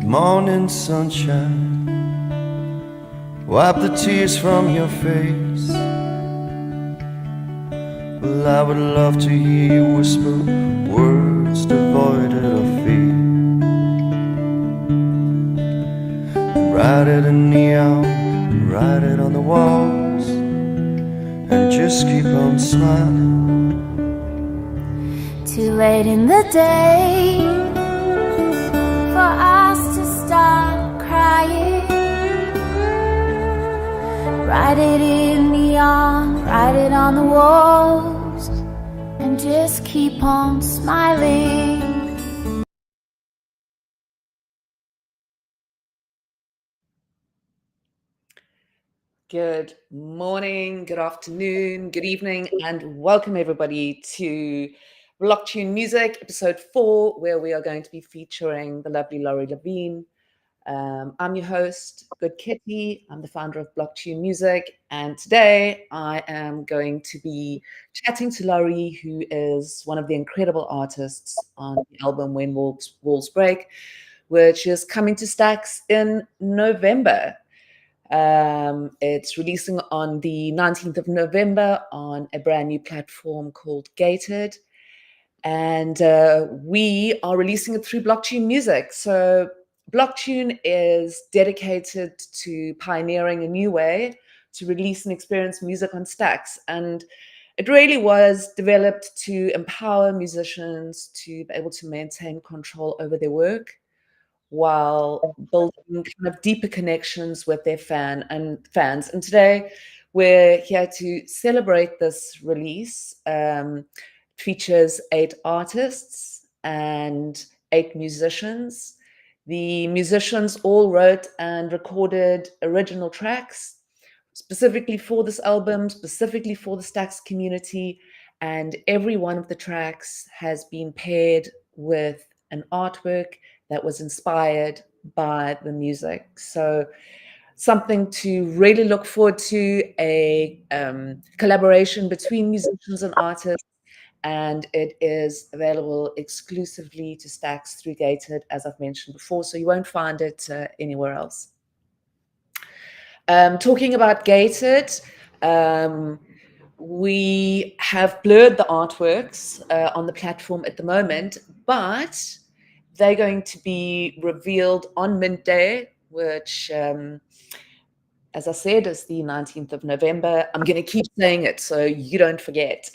morning sunshine, wipe the tears from your face. Well, I would love to hear you whisper words devoid of fear. Write it in neon, write it on the walls, and just keep on smiling. Too late in the day for us to start crying. Write it in neon, write it on the walls, and just keep on smiling. Good morning, good afternoon, good evening, and welcome everybody to BlockTune Music, episode 4, where we are going to be featuring the lovely Laurie Levine. I'm your host, Good Kitty. I'm the founder of BlockTune Music, and today I am going to be chatting to Laurie, who is one of the incredible artists on the album When Walls Break, which is coming to Stax in November. It's releasing on the 19th of November on a brand new platform called Gated. And we are releasing it through BlockTune Music. So BlockTune is dedicated to pioneering a new way to release and experience music on Stax. And it really was developed to empower musicians to be able to maintain control over their work while building kind of deeper connections with their fans. And today we're here to celebrate this release. Features 8 artists and 8 musicians. The musicians all wrote and recorded original tracks specifically for this album, specifically for the Stax community, and every one of the tracks has been paired with an artwork that was inspired by the music. So something to really look forward to, a collaboration between musicians and artists, and it is available exclusively to Stax through Gated, as I've mentioned before, so you won't find it anywhere else. Talking about Gated, we have blurred the artworks on the platform at the moment, but they're going to be revealed on Mint Day, which, as I said, is the 19th of November. I'm going to keep saying it so you don't forget.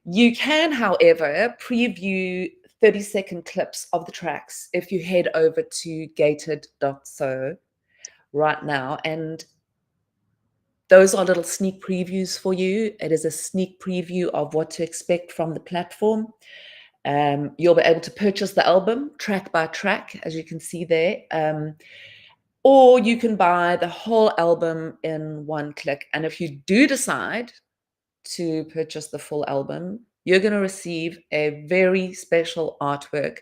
You can, however, preview 30-second clips of the tracks if you head over to gated.so right now. And those are little sneak previews for you. It is a sneak preview of what to expect from the platform. You'll be able to purchase the album track by track, as you can see there. Or you can buy the whole album in one click. And if you do decide to purchase the full album, you're going to receive a very special artwork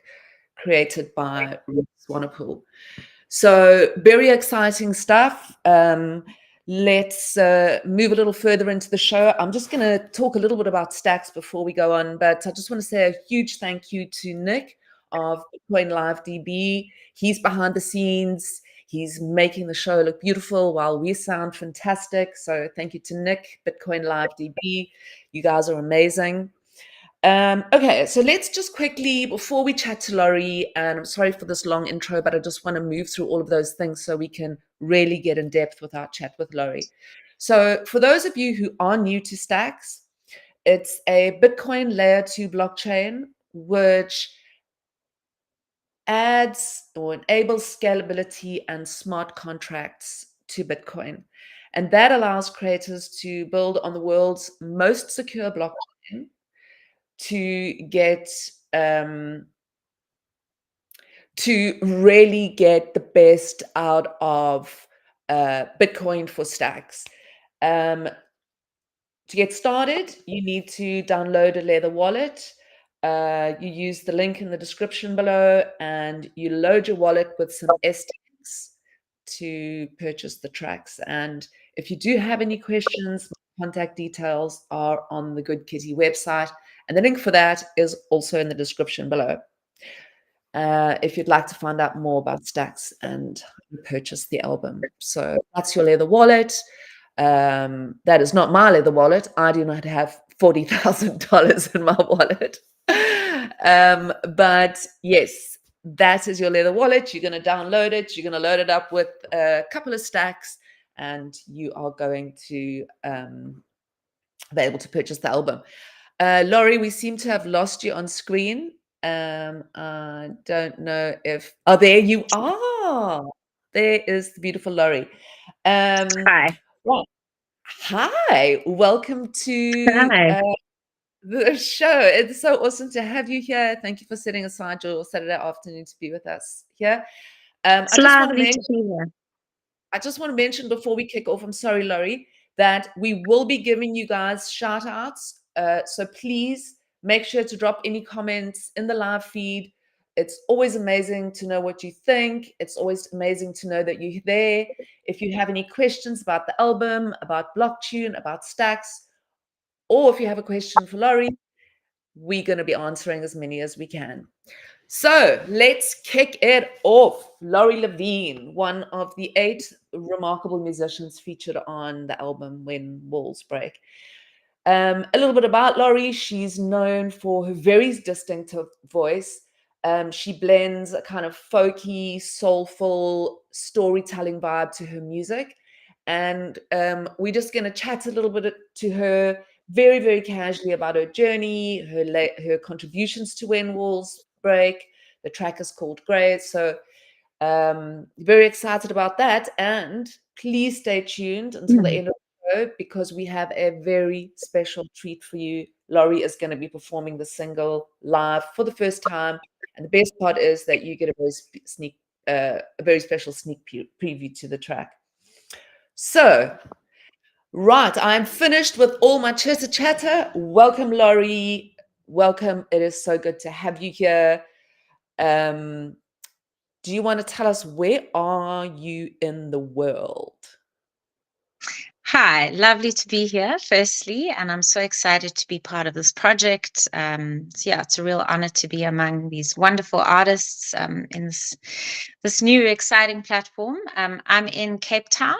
created by Ruth Swanepoel. So very exciting stuff. Let's move a little further into the show. I'm just going to talk a little bit about Stax before we go on, but I just want to say a huge thank you to Nick of Bitcoin Live DB. He's behind the scenes. He's making the show look beautiful while we sound fantastic. So thank you to Nick, Bitcoin Live DB. You guys are amazing. Okay, so let's just quickly, before we chat to Laurie, and I'm sorry for this long intro, but I just want to move through all of those things so we can really get in depth with our chat with Laurie. So for those of you who are new to Stax, it's a Bitcoin layer 2 blockchain, which adds or enables scalability and smart contracts to Bitcoin. And that allows creators to build on the world's most secure blockchain to get to really get the best out of Bitcoin for Stax. To get started, you need to download a Leather wallet. You use the link in the description below, and you load your wallet with some STX to purchase the tracks. And if you do have any questions, contact details are on the Good Kitty website, and the link for that is also in the description below. if you'd like to find out more about Stax and purchase the album. So that's your leather wallet. That is not my leather wallet. I do not have $40,000 in my wallet. But yes, that is your leather wallet. You're going to download it. You're going to load it up with a couple of stacks, and you are going to be able to purchase the album. Laurie, we seem to have lost you on screen. I don't know if. Oh, there you are. There is the beautiful Laurie. Hi. Right. Hi, welcome to Hi. the show. It's so awesome to have you here. Thank you for setting aside your Saturday afternoon to be with us here. It's lovely to be here. I just want to mention before we kick off, I'm sorry, Laurie, that we will be giving you guys shout outs. So please make sure to drop any comments in the live feed. It's always amazing to know what you think. It's always amazing to know that you're there. If you have any questions about the album, about BlockTune, about Stacks, or if you have a question for Laurie, we're going to be answering as many as we can. So let's kick it off. Laurie Levine, one of the 8 remarkable musicians featured on the album When Walls Break. A little bit about Laurie. She's known for her very distinctive voice. She blends a kind of folky, soulful storytelling vibe to her music. And we're just going to chat a little bit to her very, very casually about her journey, her contributions to When Walls Break. The track is called Grey. So very excited about that. And please stay tuned until the end of the show because we have a very special treat for you. Laurie is going to be performing the single live for the first time. And the best part is that you get a very special sneak preview to the track. So, right, I'm finished with all my chitter chatter. Welcome, Laurie. Welcome. It is so good to have you here. Do you want to tell us where are you in the world? Hi, lovely to be here, firstly, and I'm so excited to be part of this project. So yeah, it's a real honor to be among these wonderful artists in this new exciting platform. I'm in Cape Town.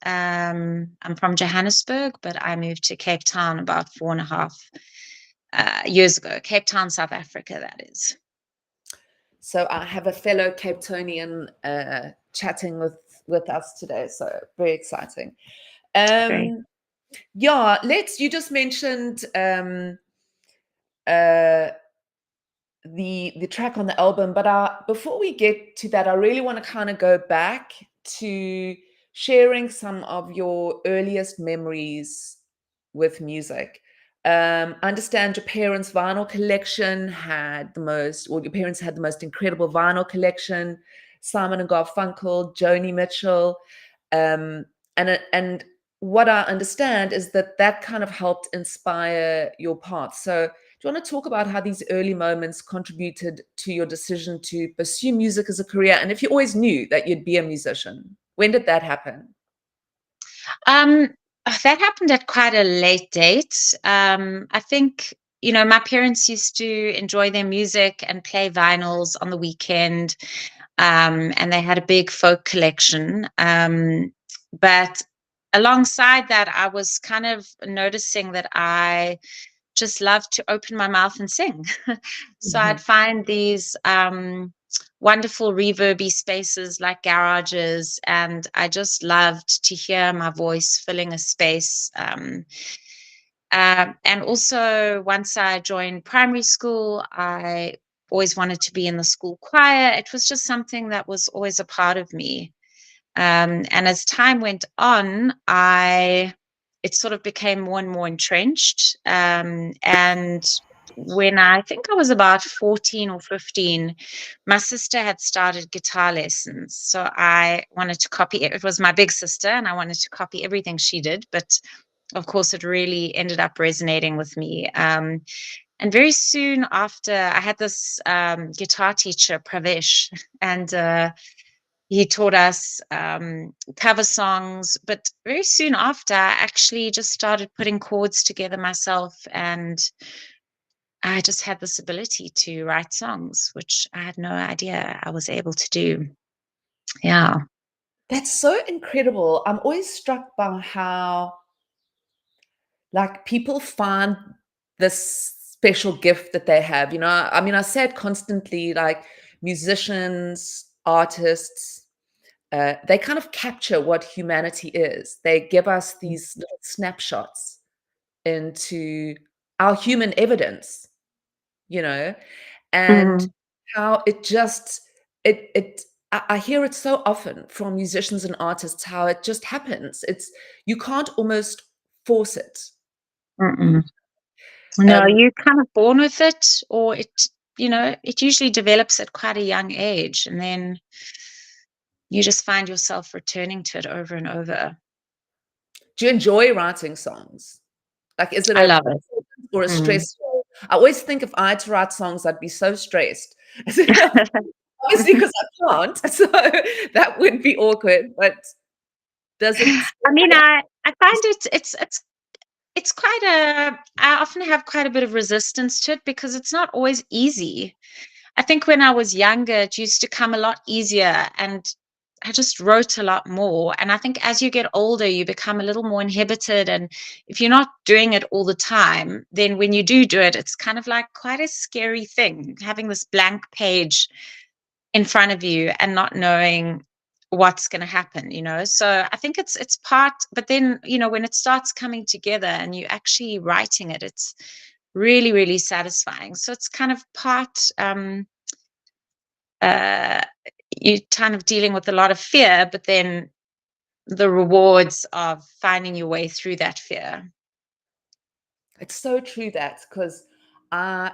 I'm from Johannesburg, but I moved to Cape Town about 4.5 years ago. Cape Town, South Africa, that is. So I have a fellow Cape Townian chatting with us today. So very exciting. Great. Yeah, you just mentioned the track on the album, but before we get to that, I really want to kind of go back to sharing some of your earliest memories with music. I understand your parents' vinyl collection your parents had the most incredible vinyl collection. Simon and Garfunkel, Joni Mitchell, and what I understand is that kind of helped inspire your path. So, do you want to talk about how these early moments contributed to your decision to pursue music as a career, and if you always knew that you'd be a musician? When did that happen? Um, that happened at quite a late date. I think, my parents used to enjoy their music and play vinyls on the weekend, and they had a big folk collection. But alongside that, I was kind of noticing that I just love to open my mouth and sing. So I'd find these wonderful reverby spaces like garages, and I just loved to hear my voice filling a space. And also, once I joined primary school, I always wanted to be in the school choir. It was just something that was always a part of me. And as time went on, it sort of became more and more entrenched. And when I think I was about 14 or 15, my sister had started guitar lessons. So I wanted to copy it. It was my big sister, and I wanted to copy everything she did. But of course, it really ended up resonating with me. And very soon after, I had this guitar teacher, Pravesh, and he taught us cover songs. But very soon after, I actually just started putting chords together myself and I just had this ability to write songs, which I had no idea I was able to do. Yeah. That's so incredible. I'm always struck by how, like, people find this special gift that they have. I mean, I say it constantly, like musicians, artists, they kind of capture what humanity is. They give us these little snapshots into our human evidence, you know, and Mm, how it just it I hear it so often from musicians and artists how it just happens. You can't almost force it. mm-mm. No, Um, you're kind of born with it, or it usually develops at quite a young age, and then you just find yourself returning to it over and over. do you enjoy writing songs? Like, is it I a love it. or a Mm. stressful? I always think if I had to write songs, I'd be so stressed. Obviously, because I can't, so that would be awkward. But does it? I mean, I find it's quite I often have quite a bit of resistance to it because it's not always easy. I think when I was younger, it used to come a lot easier, and I just wrote a lot more. And I think as you get older, you become a little more inhibited. And if you're not doing it all the time, then when you do it, it's kind of like quite a scary thing, having this blank page in front of you and not knowing what's going to happen. So I think it's part, but then when it starts coming together and you actually writing it, it's really, really satisfying. So it's kind of part uh you kind of dealing with a lot of fear, but then the rewards of finding your way through that fear. It's so true that because I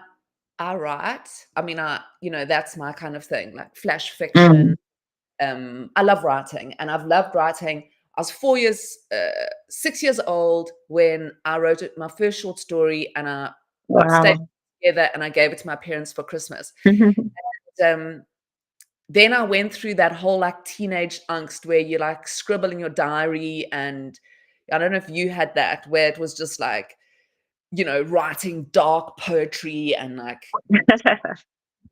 I write. I mean, that's my kind of thing, like flash fiction. Mm. I love writing, and I've loved writing. I was 6 years old when I wrote my first short story, and I stayed Wow. together, and I gave it to my parents for Christmas. Um, then I went through that whole like teenage angst where you like scribble in your diary, and I don't know if you had that, where it was just like, writing dark poetry and like,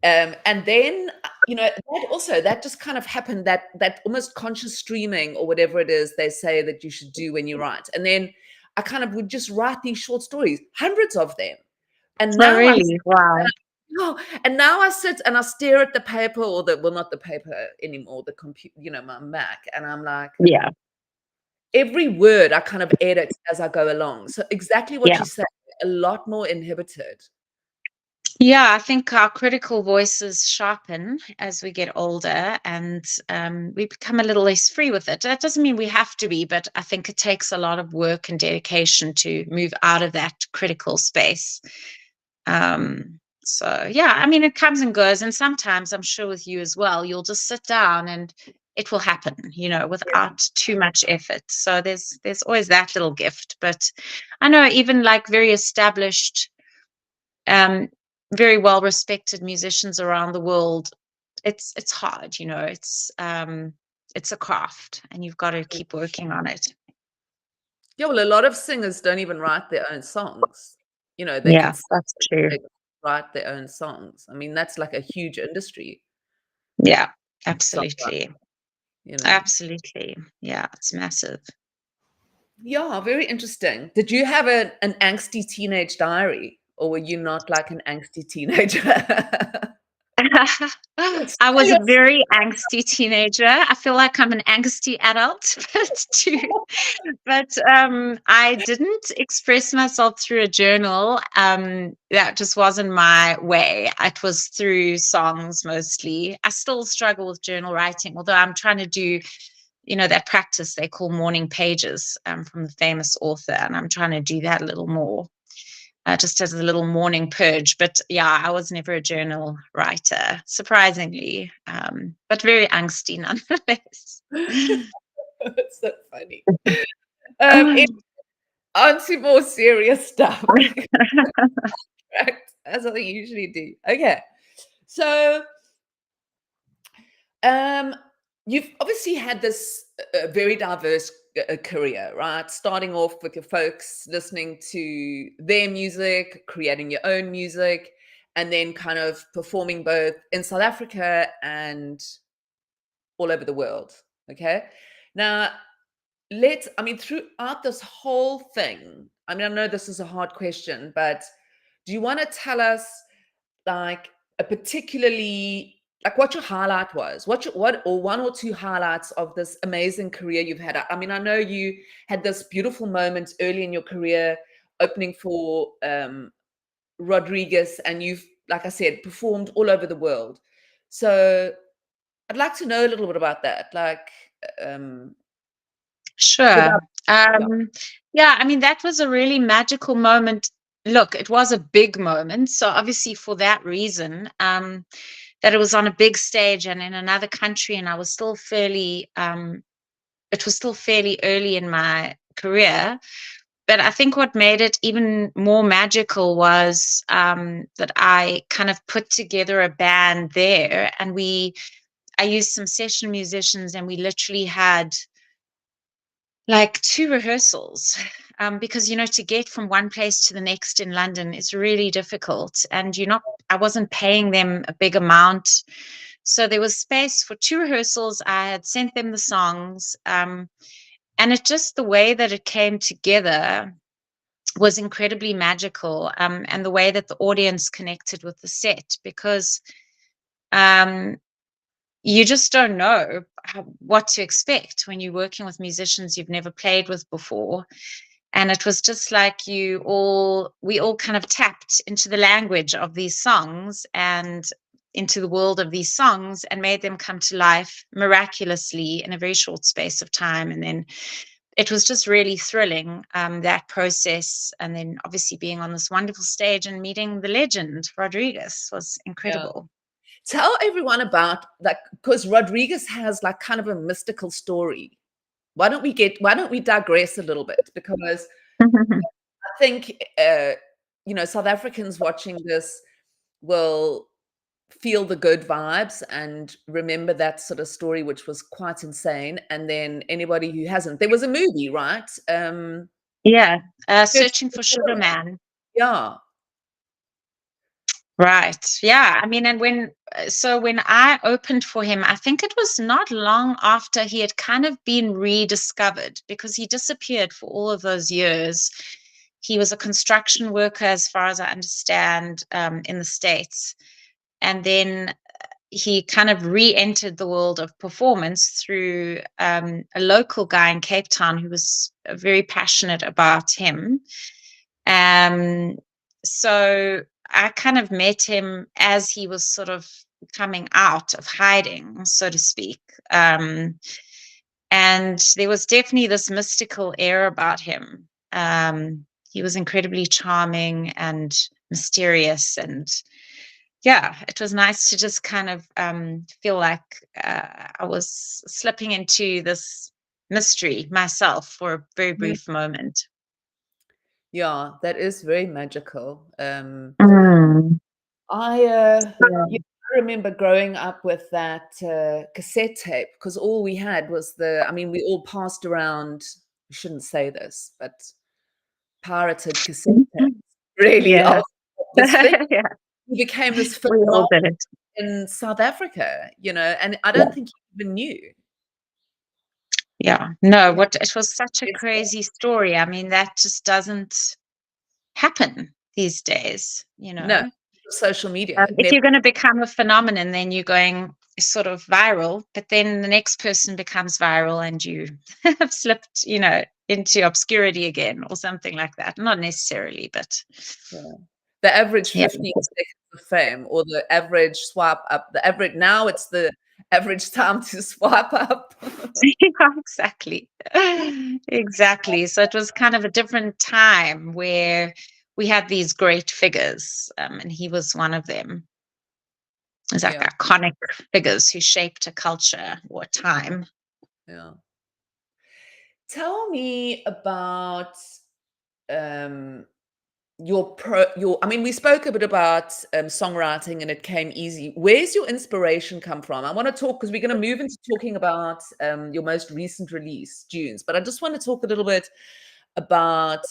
and then, that just kind of happened, that almost conscious streaming or whatever it is they say that you should do when you write. And then I kind of would just write these short stories, hundreds of them. And Oh, now really? Wow. I sit and I stare at the paper, or well, not the paper anymore, the computer, my Mac, and I'm like, Yeah. every word I kind of edit as I go along. So exactly what Yeah. you said, a lot more inhibited. Yeah, I think our critical voices sharpen as we get older, and we become a little less free with it. That doesn't mean we have to be, but I think it takes a lot of work and dedication to move out of that critical space. So yeah, I mean, it comes and goes, and sometimes I'm sure with you as well, you'll just sit down and it will happen, without too much effort. So there's always that little gift. But I know even like very established, um, very well respected musicians around the world, it's hard. It's a craft, and you've got to keep working on it. Yeah, well, a lot of singers don't even write their own songs. They Yeah, can sing, that's true. they write their own songs. I mean, that's like a huge industry, Yeah, songwriting, absolutely. you know. Absolutely. Yeah, it's massive. Yeah, very interesting. Did you have an angsty teenage diary, or were you not like an angsty teenager? I was a very angsty teenager. I feel like I'm an angsty adult, but I didn't express myself through a journal. That just wasn't my way. It was through songs mostly. I still struggle with journal writing, although I'm trying to do, that practice they call morning pages, from the famous author, and I'm trying to do that a little more, just as a little morning purge. But yeah, I was never a journal writer, surprisingly, but very angsty nonetheless. That's so funny. On to more serious stuff, correct, as I usually do. Okay, so um, you've obviously had this a very diverse career, right? Starting off with your folks listening to their music, creating your own music, and then kind of performing both in South Africa and all over the world. Okay. Now, I mean, throughout this whole thing, I mean, I know this is a hard question, but do you want to tell us like a particularly like what your highlight was, what or one or two highlights of this amazing career you've had? I mean, I know you had this beautiful moment early in your career opening for Rodriguez, and you've, like I said, performed all over the world. So I'd like to know a little bit about that. Like, um, 'cause Sure. yeah, Yeah, I mean, that was a really magical moment. Look, it was a big moment. So obviously for that reason, that it was on a big stage and in another country, and I was still it was still fairly early in my career. But I think what made it even more magical was that I kind of put together a band there, and I used some session musicians, and we literally had like 2 rehearsals, because, to get from one place to the next in London is really difficult, and I wasn't paying them a big amount. So there was space for 2 rehearsals. I had sent them the songs, and it just the way that it came together was incredibly magical, and the way that the audience connected with the set, because, um, you just don't know what to expect when you're working with musicians you've never played with before. And it was just like we all kind of tapped into the language of these songs and into the world of these songs and made them come to life miraculously in a very short space of time. And then it was just really thrilling, that process. And then obviously being on this wonderful stage and meeting the legend, Rodriguez, was yeah. incredible. Tell everyone about like because Rodriguez has like kind of a mystical story. Why don't we digress a little bit? Because I think South Africans watching this will feel the good vibes and remember that sort of story, which was quite insane. And then anybody who hasn't, there was a movie, right? Yeah, Searching Searching for for Sugar Sugar Man. Man. Yeah, Right. Yeah. I mean, and when I opened for him, I think it was not long after he had kind of been rediscovered, because he disappeared for all of those years. He was a construction worker, as far as I understand, in the States. And then he kind of re-entered the world of performance through, a local guy in Cape Town who was very passionate about him. Um, so I kind of met him as he was sort of coming out of hiding, so to speak. Um, and there was definitely this mystical air about him. He was incredibly charming and mysterious, and yeah, it was nice to just kind of, feel like, I was slipping into this mystery myself for a very Mhm. brief moment. Yeah, that is very magical. Mm. I Yeah. yeah, I remember growing up with that cassette tape because all we had was I mean, we all passed around, I shouldn't say this, but pirated cassette tapes really Yeah. of this thing. Yeah, It became this we all phenomenon did it. in South Africa, and I Yeah. don't think you even knew. Yeah. No, Yeah, what it was such a it's crazy story. I mean, that just doesn't happen these days, you no, know. social media. It If never you're going to become a phenomenon, then you're going sort of viral, but then the next person becomes viral and you have slipped, into obscurity again or something like that. Not necessarily, but yeah. The average yeah. 15 seconds of fame or the average swipe up, the average now it's the average time to swipe up. Yeah, exactly. Exactly. So it was kind of a different time where we had these great figures, and he was one of them. It's like Yeah, iconic figures who shaped a culture or a time. yeah. Tell me about um I mean, we spoke a bit about songwriting and it came easy. Where's your inspiration come from? I want to talk because we're going to move into talking about your most recent release, Dunes. But I just want to talk a little bit about,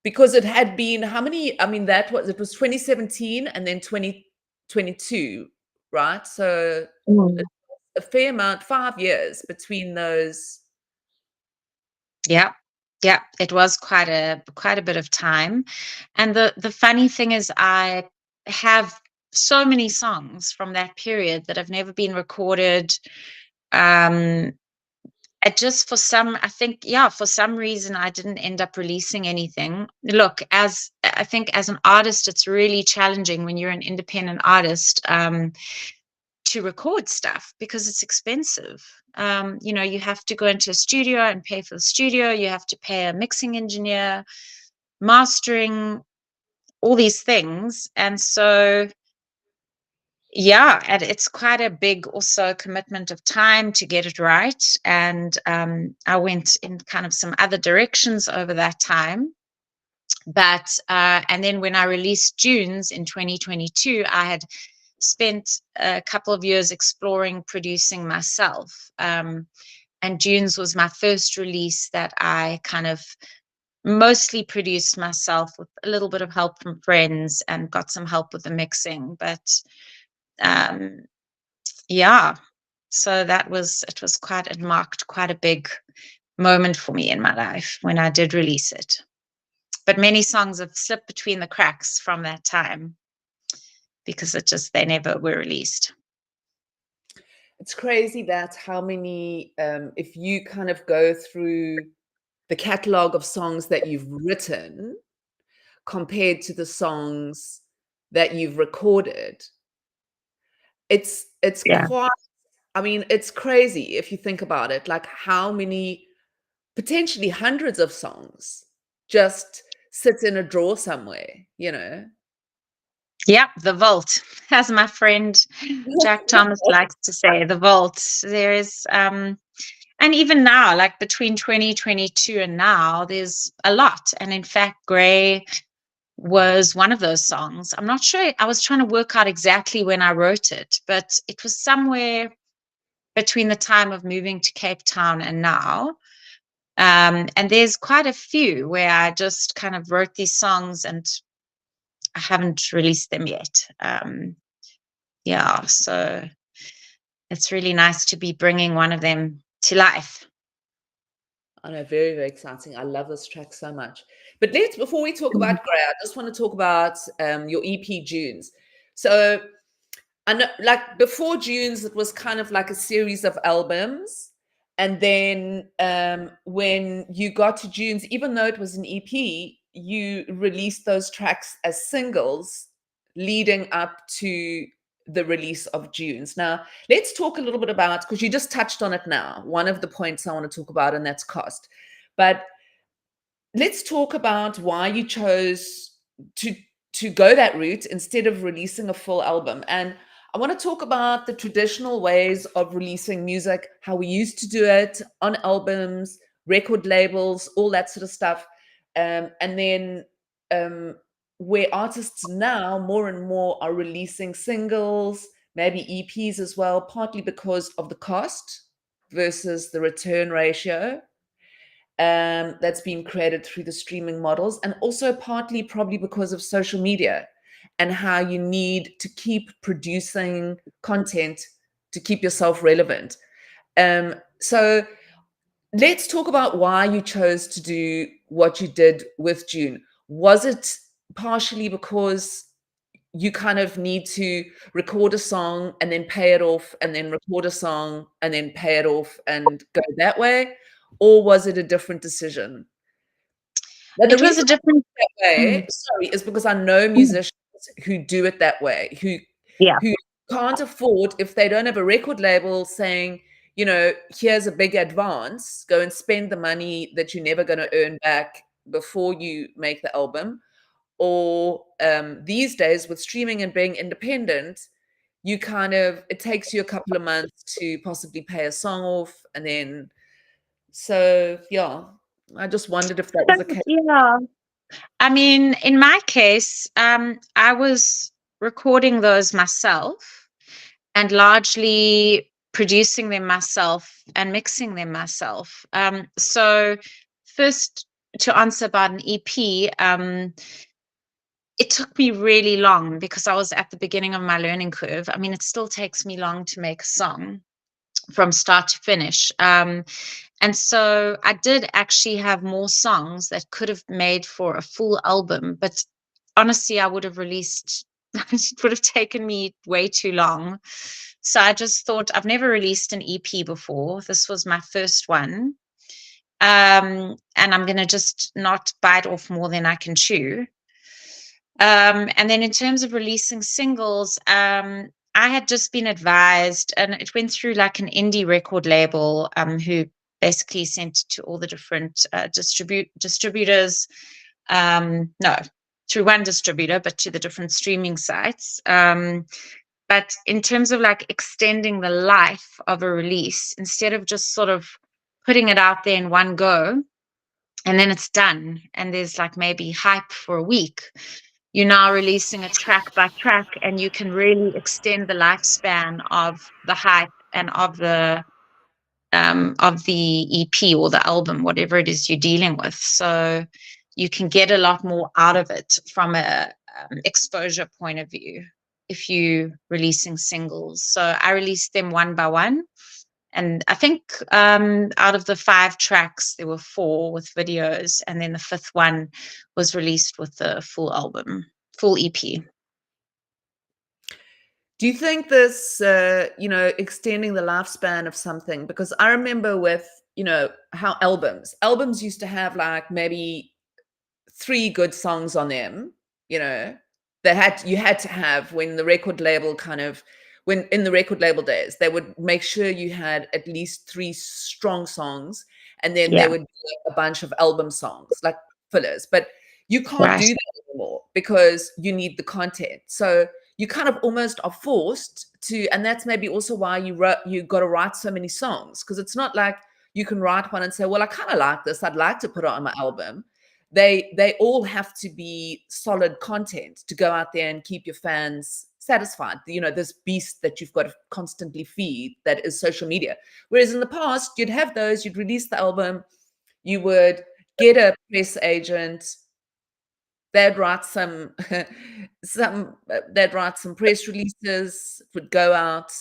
because it had been how many? I mean, it was 2017 and then 2022, right? So a fair amount, 5 years between those. Yeah. Yeah, it was quite a bit of time. And the funny thing is I have so many songs from that period that have never been recorded. Um it just I think, yeah, for some reason I didn't end up releasing anything. Look, as I think as an artist, it's really challenging when you're an independent artist. To record stuff because it's expensive. You have to go into a studio and pay for the studio. You have to pay a mixing engineer, mastering, all these things. And so, yeah, and it's quite a big also commitment of time to get it right. And I went in kind of some other directions over that time. But and then when I released Dunes in 2022, I had spent a couple of years exploring producing myself. And Dunes was my first release that I kind of mostly produced myself with a little bit of help from friends and got some help with the mixing. But um, yeah, so it marked quite a big moment for me in my life when I did release it. But many songs have slipped between the cracks from that time because they never were released. It's crazy that how many, if you kind of go through the catalog of songs that you've written compared to the songs that you've recorded, it's Yeah. quite, I mean, it's crazy if you think about it, like how many, potentially hundreds of songs just sit in a drawer somewhere, you know? Yep, the vault, as my friend Jack Thomas likes to say, the vault. There is, and even now, like between 2022 and now, there's a lot. And in fact, Grey was one of those songs. I'm not sure. I was trying to work out exactly when I wrote it, but it was somewhere between the time of moving to Cape Town and now. And there's quite a few where I just kind of wrote these songs and I haven't released them yet. Yeah, so it's really nice to be bringing one of them to life. I know, very, very exciting. I love this track so much. But before we talk Mhm. about Grey, I just want to talk about your EP Dunes. So I know, like before Dunes, it was kind of like a series of albums. And then when you got to Dunes, even though it was an EP, you released those tracks as singles leading up to the release of Dunes. Now, let's talk a little bit about, because you just touched on it now, one of the points I want to talk about, and that's cost. But let's talk about why you chose to go that route instead of releasing a full album. And I want to talk about the traditional ways of releasing music, how we used to do it on albums, record labels, all that sort of stuff. And then um, where artists now more and more are releasing singles, maybe EPs as well, partly because of the cost versus the return ratio that's been created through the streaming models, and also partly probably because of social media and how you need to keep producing content to keep yourself relevant. So let's talk about why you chose to do what you did with June. Was it partially because you kind of need to record a song and then pay it off, and then record a song and then pay it off and go that way? Or was it a different decision? And the It was reason a I different, that way, mm, sorry, is because I know mm, musicians who do it that way, yeah. who can't afford, if they don't have a record label saying, you know, here's a big advance, go and spend the money that you're never going to earn back before you make the album. Or these days with streaming and being independent, you kind of, it takes you a couple of months to possibly pay a song off, and then, so yeah, I just wondered if that was the case. Yeah. I mean, in my case, I was recording those myself and largely producing them myself and mixing them myself. So first, to answer about an EP, it took me really long because I was at the beginning of my learning curve. I mean, it still takes me long to make a song from start to finish. And so I did actually have more songs that could have made for a full album, but honestly, I would have released, it would have taken me way too long. So I just thought, I've never released an EP before. This was my first one. And I'm going to just not bite off more than I can chew. And then in terms of releasing singles, I had just been advised, and it went through like an indie record label, who basically sent it to all the different distributors. No, through one distributor, but to the different streaming sites. But in terms of like extending the life of a release, instead of just sort of putting it out there in one go, and then it's done, and there's like maybe hype for a week, you're now releasing it track by track, and you can really extend the lifespan of the hype and of the EP or the album, whatever it is you're dealing with. So you can get a lot more out of it from a exposure point of view if you releasing singles. So I released them one by one. And I think out of the 5 tracks, there were 4 with videos, and then the 5th one was released with the full album, full EP. Do you think this, extending the lifespan of something? Because I remember with, how albums used to have like maybe 3 good songs on them, you had to have when the record label when in the record label days, they would make sure you had at least 3 strong songs, and then Yeah, there would be a bunch of album songs, like fillers. But you can't right. do that anymore because you need the content. So you kind of almost are forced to, and that's maybe also why you got to write so many songs, because it's not like you can write one and say, well, I kind of like this, I'd like to put it on my album. They all have to be solid content to go out there and keep your fans satisfied. This beast that you've got to constantly feed, that is social media. Whereas in the past, you'd have those, you'd release the album, you would get a press agent, they'd write some they'd write some press releases, would go out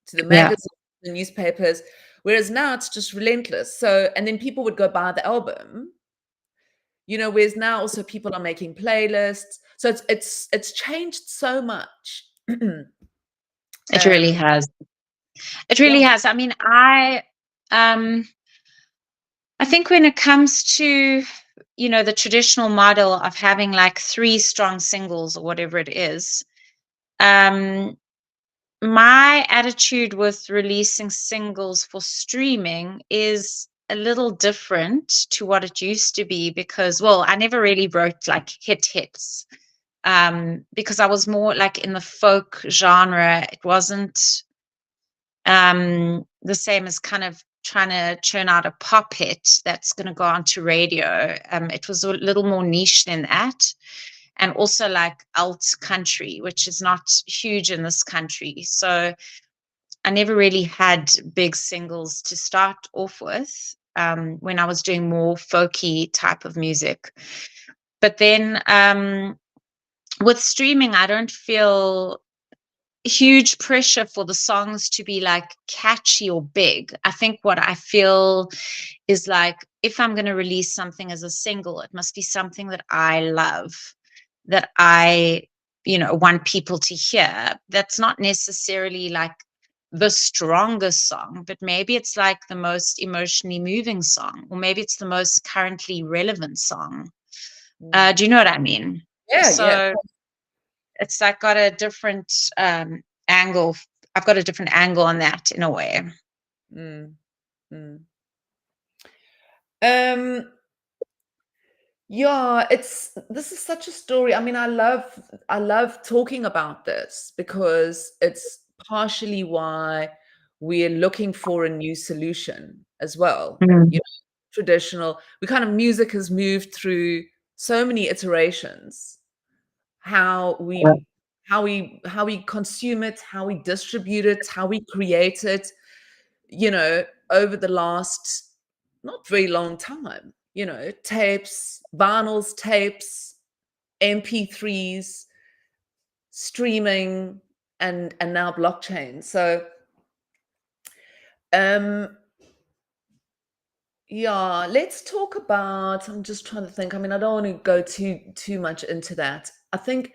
to the Yeah, magazines, the newspapers. Whereas now it's just relentless. So, and then people would go buy the album. Whereas now also people are making playlists. So it's changed so much. it really has. It really Yeah. has. I mean, I think when it comes to, the traditional model of having like 3 strong singles or whatever it is, my attitude with releasing singles for streaming is a little different to what it used to be, because, well, I never really wrote like hits, because I was more like in the folk genre. It wasn't the same as kind of trying to churn out a pop hit that's going to go onto radio. It was a little more niche than that. And also like alt country, which is not huge in this country. So I never really had big singles to start off with, when I was doing more folky type of music. But then with streaming, I don't feel huge pressure for the songs to be like catchy or big. I think what I feel is like, if I'm going to release something as a single, it must be something that I love, that I, want people to hear. That's not necessarily like the strongest song, but maybe it's like the most emotionally moving song, or maybe it's the most currently relevant song. Do you know what I mean? Yeah, yeah. So it's like got a different angle. I've got a different angle on that in a way. Mm, mm. Um, yeah, this is such a story. I mean, I love talking about this because it's partially why we're looking for a new solution as well. Mm. Traditional, we kind of music has moved through so many iterations, how Yeah. we consume it, how we distribute it, how we create it, over the last not very long time. Tapes, vinyls, tapes, MP3s, streaming, and now blockchain. So yeah, let's talk about, I'm just trying to think. I mean, I don't want to go too much into that. I think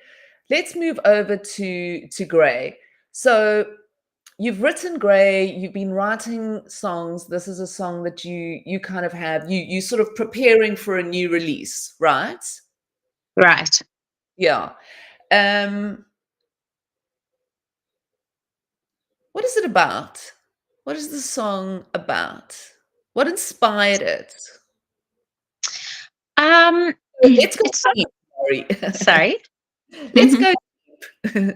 let's move over to Gray. So you've written Gray, you've been writing songs. This is a song that you kind of have, you sort of preparing for a new release, right? Right. Yeah. What is it about? What is the song about? What inspired it? Let's go It's sort deep, Laurie. sorry. Let's go deep.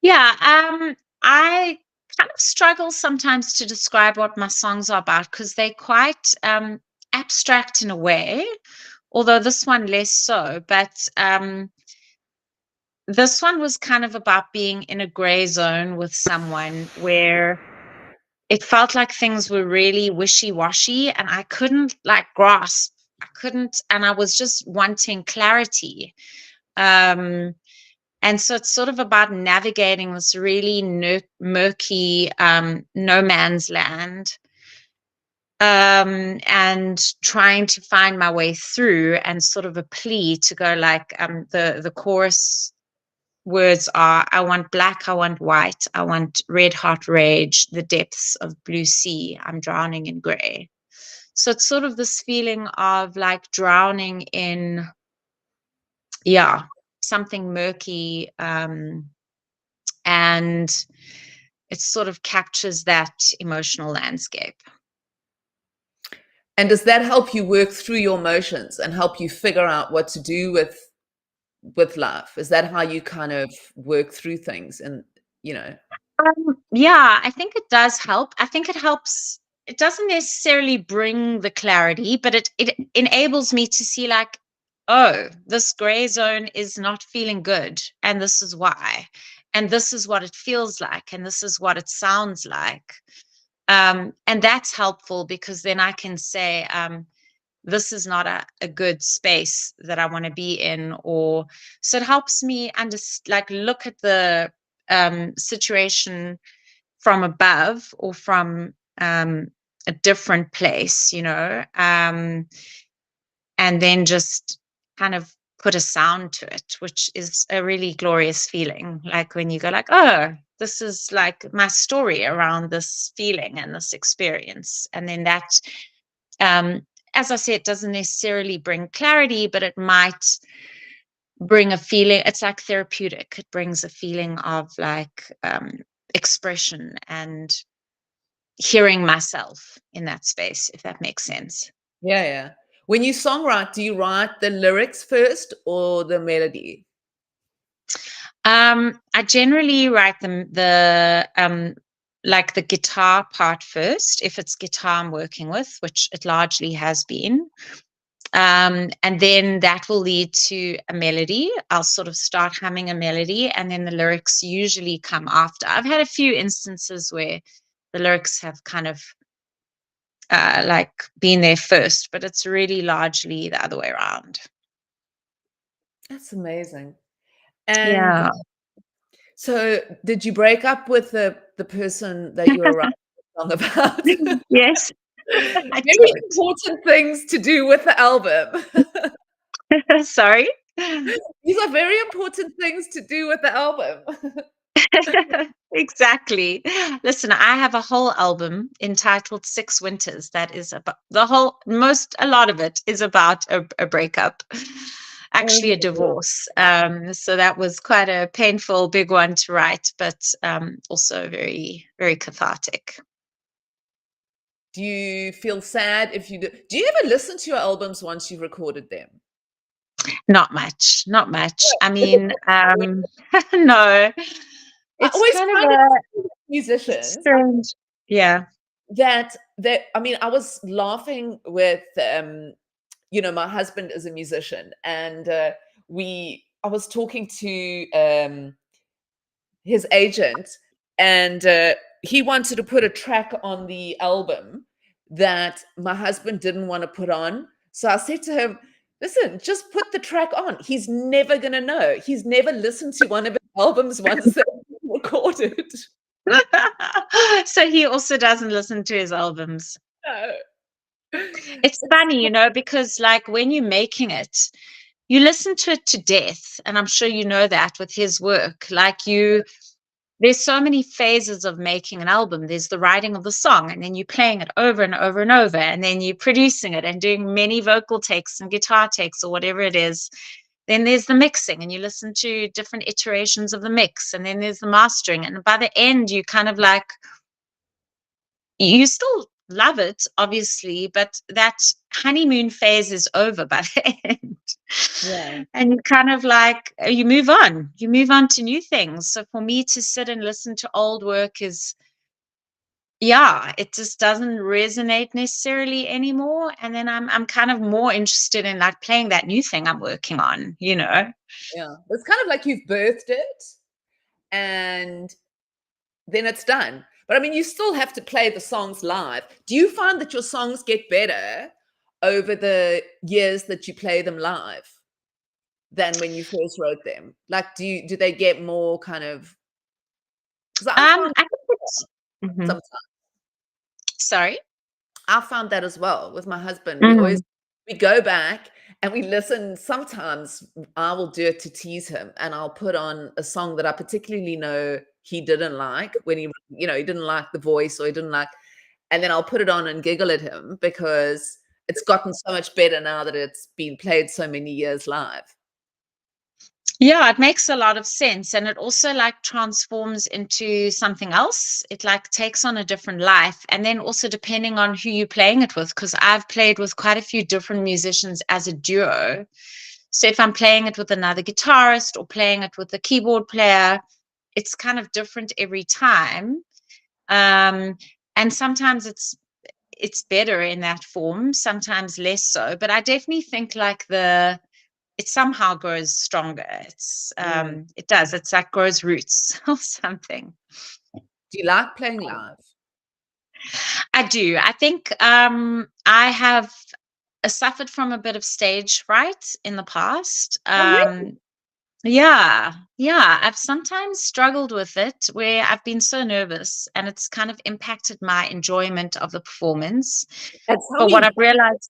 Yeah, I kind of struggle sometimes to describe what my songs are about because they're quite abstract in a way, although this one less so. But this one was kind of about being in a gray zone with someone where it felt like things were really wishy-washy and I couldn't like grasp. I couldn't, and I was just wanting clarity. Um, And so it's sort of about navigating this really murky no man's land, and trying to find my way through, and sort of a plea to go like the chorus words are, I want black, I want white, I want red hot rage, the depths of blue sea, I'm drowning in gray. So it's sort of this feeling of like drowning in, yeah, something murky. And it sort of captures that emotional landscape. And does that help you work through your emotions and help you figure out what to do with life? Is that how you kind of work through things? And Yeah, I think it does help. I think it helps. It doesn't necessarily bring the clarity, but it enables me to see like, oh, this gray zone is not feeling good, and this is why, and this is what it feels like, and this is what it sounds like. And that's helpful because then I can say, this is not a good space that I want to be in, or so it helps me like look at the situation from above or from a different place, and then just kind of put a sound to it, which is a really glorious feeling. Like when you go like, oh, this is like my story around this feeling and this experience. And then that, um, as I said, doesn't necessarily bring clarity, but it might bring a feeling. It's like therapeutic. It brings a feeling of like expression and hearing myself in that space, if that makes sense. yeah. When you songwrite, do you write the lyrics first or the melody? I generally write the like the guitar part first, if it's guitar I'm working with, which it largely has been. And then that will lead to a melody. I'll sort of start humming a melody, and then the lyrics usually come after. I've had a few instances where the lyrics have kind of like been there first, but it's really largely the other way around. That's amazing. And Yeah. so did you break up with the person that you were writing the song about? Yes, I Very important things to do with the album. did. Sorry. These are very important things to do with the album. Exactly. Listen, I have a whole album entitled Six Winters that is about a lot of it is about a breakup, actually a divorce. So that was quite a painful, big one to write, but also very, very cathartic. Do you feel sad if you do? Do you ever listen to your albums once you've recorded them? Not much, not much. I mean, no, I it's always kind of find it a with musicians strange. Yeah. that I mean, I was laughing with my husband is a musician, and I was talking to his agent, and he wanted to put a track on the album that my husband didn't want to put on. So I said to him, listen, just put the track on. He's never going to know. He's never listened to one of his albums once that was recorded. So he also doesn't listen to his albums. No. It's funny, because like when you're making it, you listen to it to death. And I'm sure you know that with his work. Like there's so many phases of making an album. There's the writing of the song, and then you're playing it over and over and over, and then you're producing it and doing many vocal takes and guitar takes or whatever it is. Then there's the mixing, and you listen to different iterations of the mix, and then there's the mastering. And by the end, you kind of like, you still love it, obviously, but that honeymoon phase is over by the end. Yeah. And you kind of like, you move on to new things. So for me to sit and listen to old work is, it just doesn't resonate necessarily anymore. And then I'm kind of more interested in like playing that new thing I'm working on. Yeah. It's kind of like you've birthed it and then it's done. But I mean, you still have to play the songs live. Do you find that your songs get better over the years that you play them live than when you first wrote them? Like, do they get more kind of? Because I found I think it's, sometimes sorry. I found that as well with my husband. Mhm. We go back and we listen. Sometimes I will do it to tease him, and I'll put on a song that I particularly know he didn't like when he didn't like the voice or he didn't like, and then I'll put it on and giggle at him because it's gotten so much better now that it's been played so many years live. Yeah, it makes a lot of sense. And it also like transforms into something else. It like takes on a different life. And then also depending on who you're playing it with, because I've played with quite a few different musicians as a duo. So if I'm playing it with another guitarist or playing it with a keyboard player, it's kind of different every time. And sometimes it's better in that form, sometimes less so. But I definitely think like it somehow grows stronger. It does. It's like grows roots or something. Do you like playing live? I do. I think I have suffered from a bit of stage fright in the past. Really? Yeah. I've sometimes struggled with it where I've been so nervous and it's kind of impacted my enjoyment of the performance. And But what I've realized,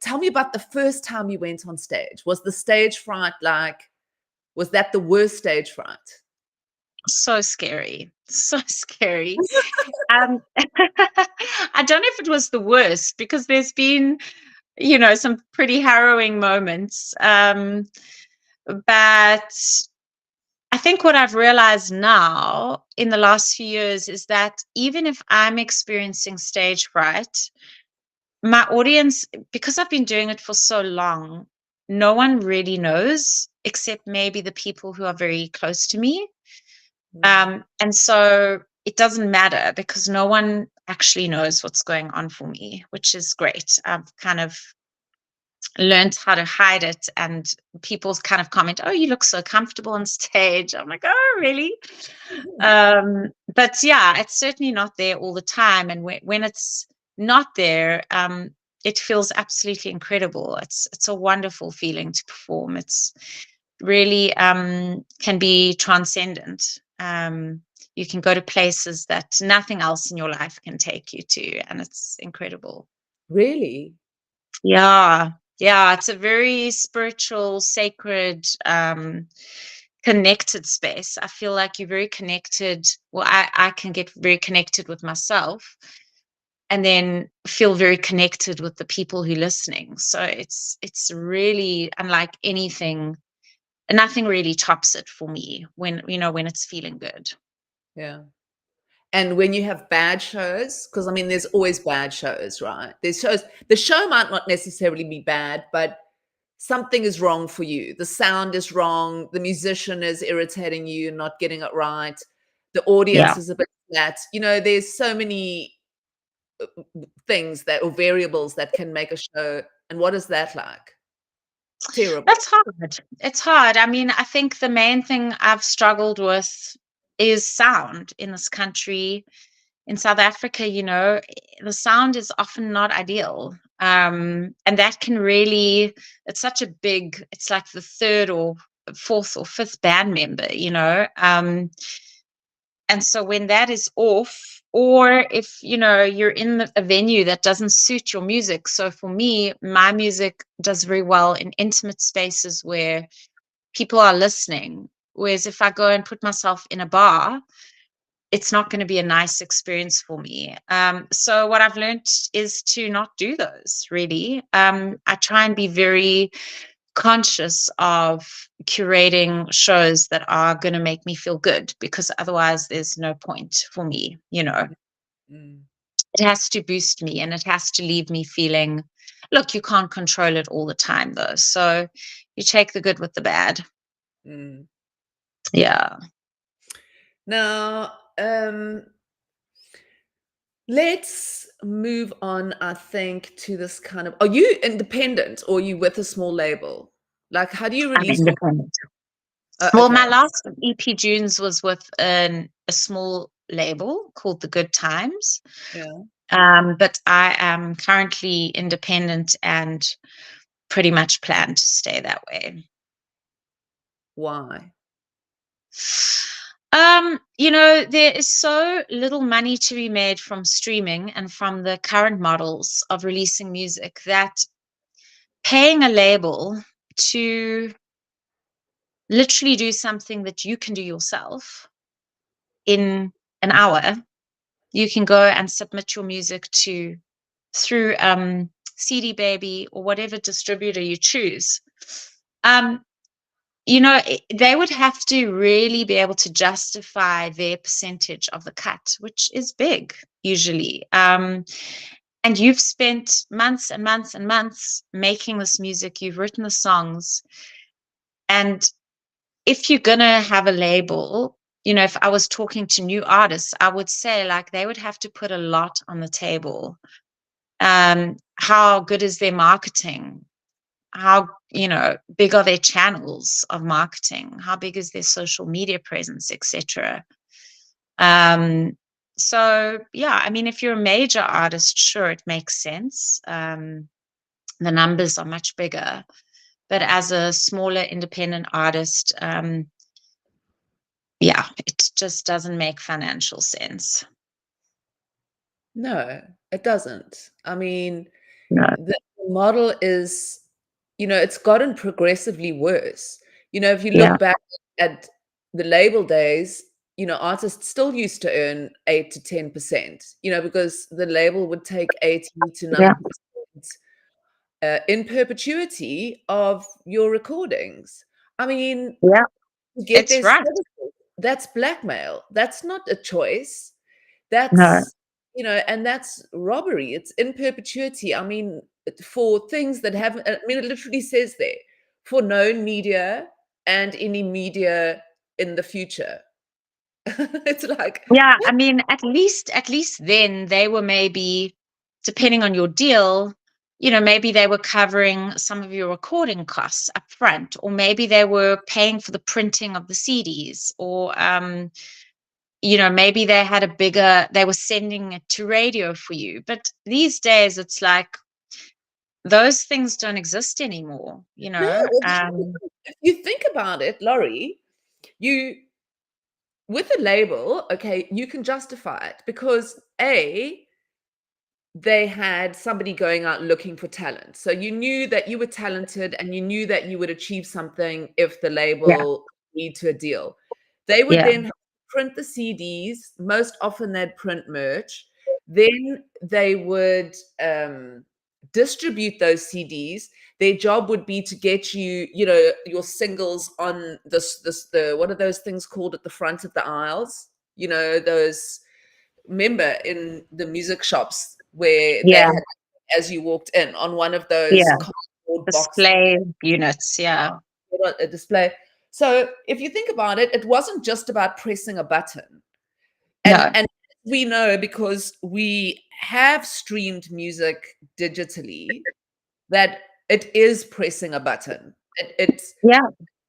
tell me about the first time you went on stage. Was the stage fright was that the worst stage fright? so scary. So scary. I don't know if it was the worst because there's been, some pretty harrowing moments. But I think what I've realized now in the last few years is that even if I'm experiencing stage fright, my audience, because I've been doing it for so long, no one really knows except maybe the people who are very close to me. And so it doesn't matter because no one actually knows what's going on for me, which is great. I've kind of learned how to hide it, and people kind of comment, "Oh, you look so comfortable on stage." I'm like, "Oh, really?" But yeah, it's certainly not there all the time. And when it's not there, it feels absolutely incredible. It's a wonderful feeling to perform. It's really can be transcendent. You can go to places that nothing else in your life can take you to, and it's incredible. Really? Yeah. It's a very spiritual, sacred, connected space. I feel like you're very connected. Well, I can get very connected with myself and then feel very connected with the people who are listening. So it's really unlike anything. Nothing really tops it for me when it's feeling good. Yeah. And when you have bad shows, because I mean, there's always bad shows, right? The show might not necessarily be bad, but something is wrong for you. The sound is wrong. The musician is irritating you, not getting it right. The audience Yeah. is a bit flat. There's so many things or variables that can make a show And what is that like? Terrible. That's hard. It's hard. I mean, I think the main thing I've struggled with is sound in this country. In South Africa, the sound is often not ideal. And that can really, it's such a big, it's like the third or fourth or fifth band member. And so when that is off, or if you're in a venue that doesn't suit your music. So for me, my music does very well in intimate spaces where people are listening. Whereas if I go and put myself in a bar, it's not going to be a nice experience for me. So what I've learned is to not do those, really. I try and be very conscious of curating shows that are going to make me feel good, because otherwise there's no point for me. Mm. It has to boost me, and it has to leave me feeling, look, you can't control it all the time though, so you take the good with the bad. Mm. Yeah. Now, let's move on, I think, to this kind of, are you independent or are you with a small label? Like, how do you I'm release? independent. Well, my Okay. last EP Junes was with a small label called The Good Times. Yeah. But I am currently independent and pretty much plan to stay that way. Why? There is so little money to be made from streaming and from the current models of releasing music that paying a label to literally do something that you can do yourself in an hour, you can go and submit your music through CD Baby or whatever distributor you choose. They would have to really be able to justify their percentage of the cut, which is big usually. And you've spent months and months and months making this music. You've written the songs. And if you're going to have a label, if I was talking to new artists, I would say like they would have to put a lot on the table. How good is their marketing? How big are their channels of marketing? How big is their social media presence, etc. So yeah, I mean, if you're a major artist, sure, it makes sense. The numbers are much bigger, but as a smaller independent artist, yeah, it just doesn't make financial sense. No, it doesn't. I mean, No. the model is, it's gotten progressively worse. If you Yeah. look back at the label days, artists still used to earn 8 to 10%, because the label would take 80 to Yeah. 90% in perpetuity of your recordings. I mean, Yeah. to get It's their right. services, that's blackmail. That's not a choice. No. That's, and that's robbery. It's in perpetuity. I mean, for things that haven't, I mean, it literally says there, for known media and any media in the future. It's like, Yeah, I mean, at least then they were maybe, depending on your deal, maybe they were covering some of your recording costs up front, or maybe they were paying for the printing of the CDs, or maybe they were sending it to radio for you. But these days it's like those things don't exist anymore, no, if you think about it, Laurie, you, with a label, okay, you can justify it because they had somebody going out looking for talent. So you knew that you were talented and you knew that you would achieve something if the Yeah. label agreed to a deal. They would Yeah. then print the CDs. Most often they'd print merch. Then they would distribute those CDs. Their job would be to get you, your singles on the what are those things called at the front of the aisles? Those, remember in the music shops where they Yeah. had, as you walked in, on one of those Yeah. cardboard boxes, Display units. Yeah. a display. So if you think about it, it wasn't just about pressing a button. No. And we know, because we have streamed music digitally, that it is pressing a button. It's Yeah.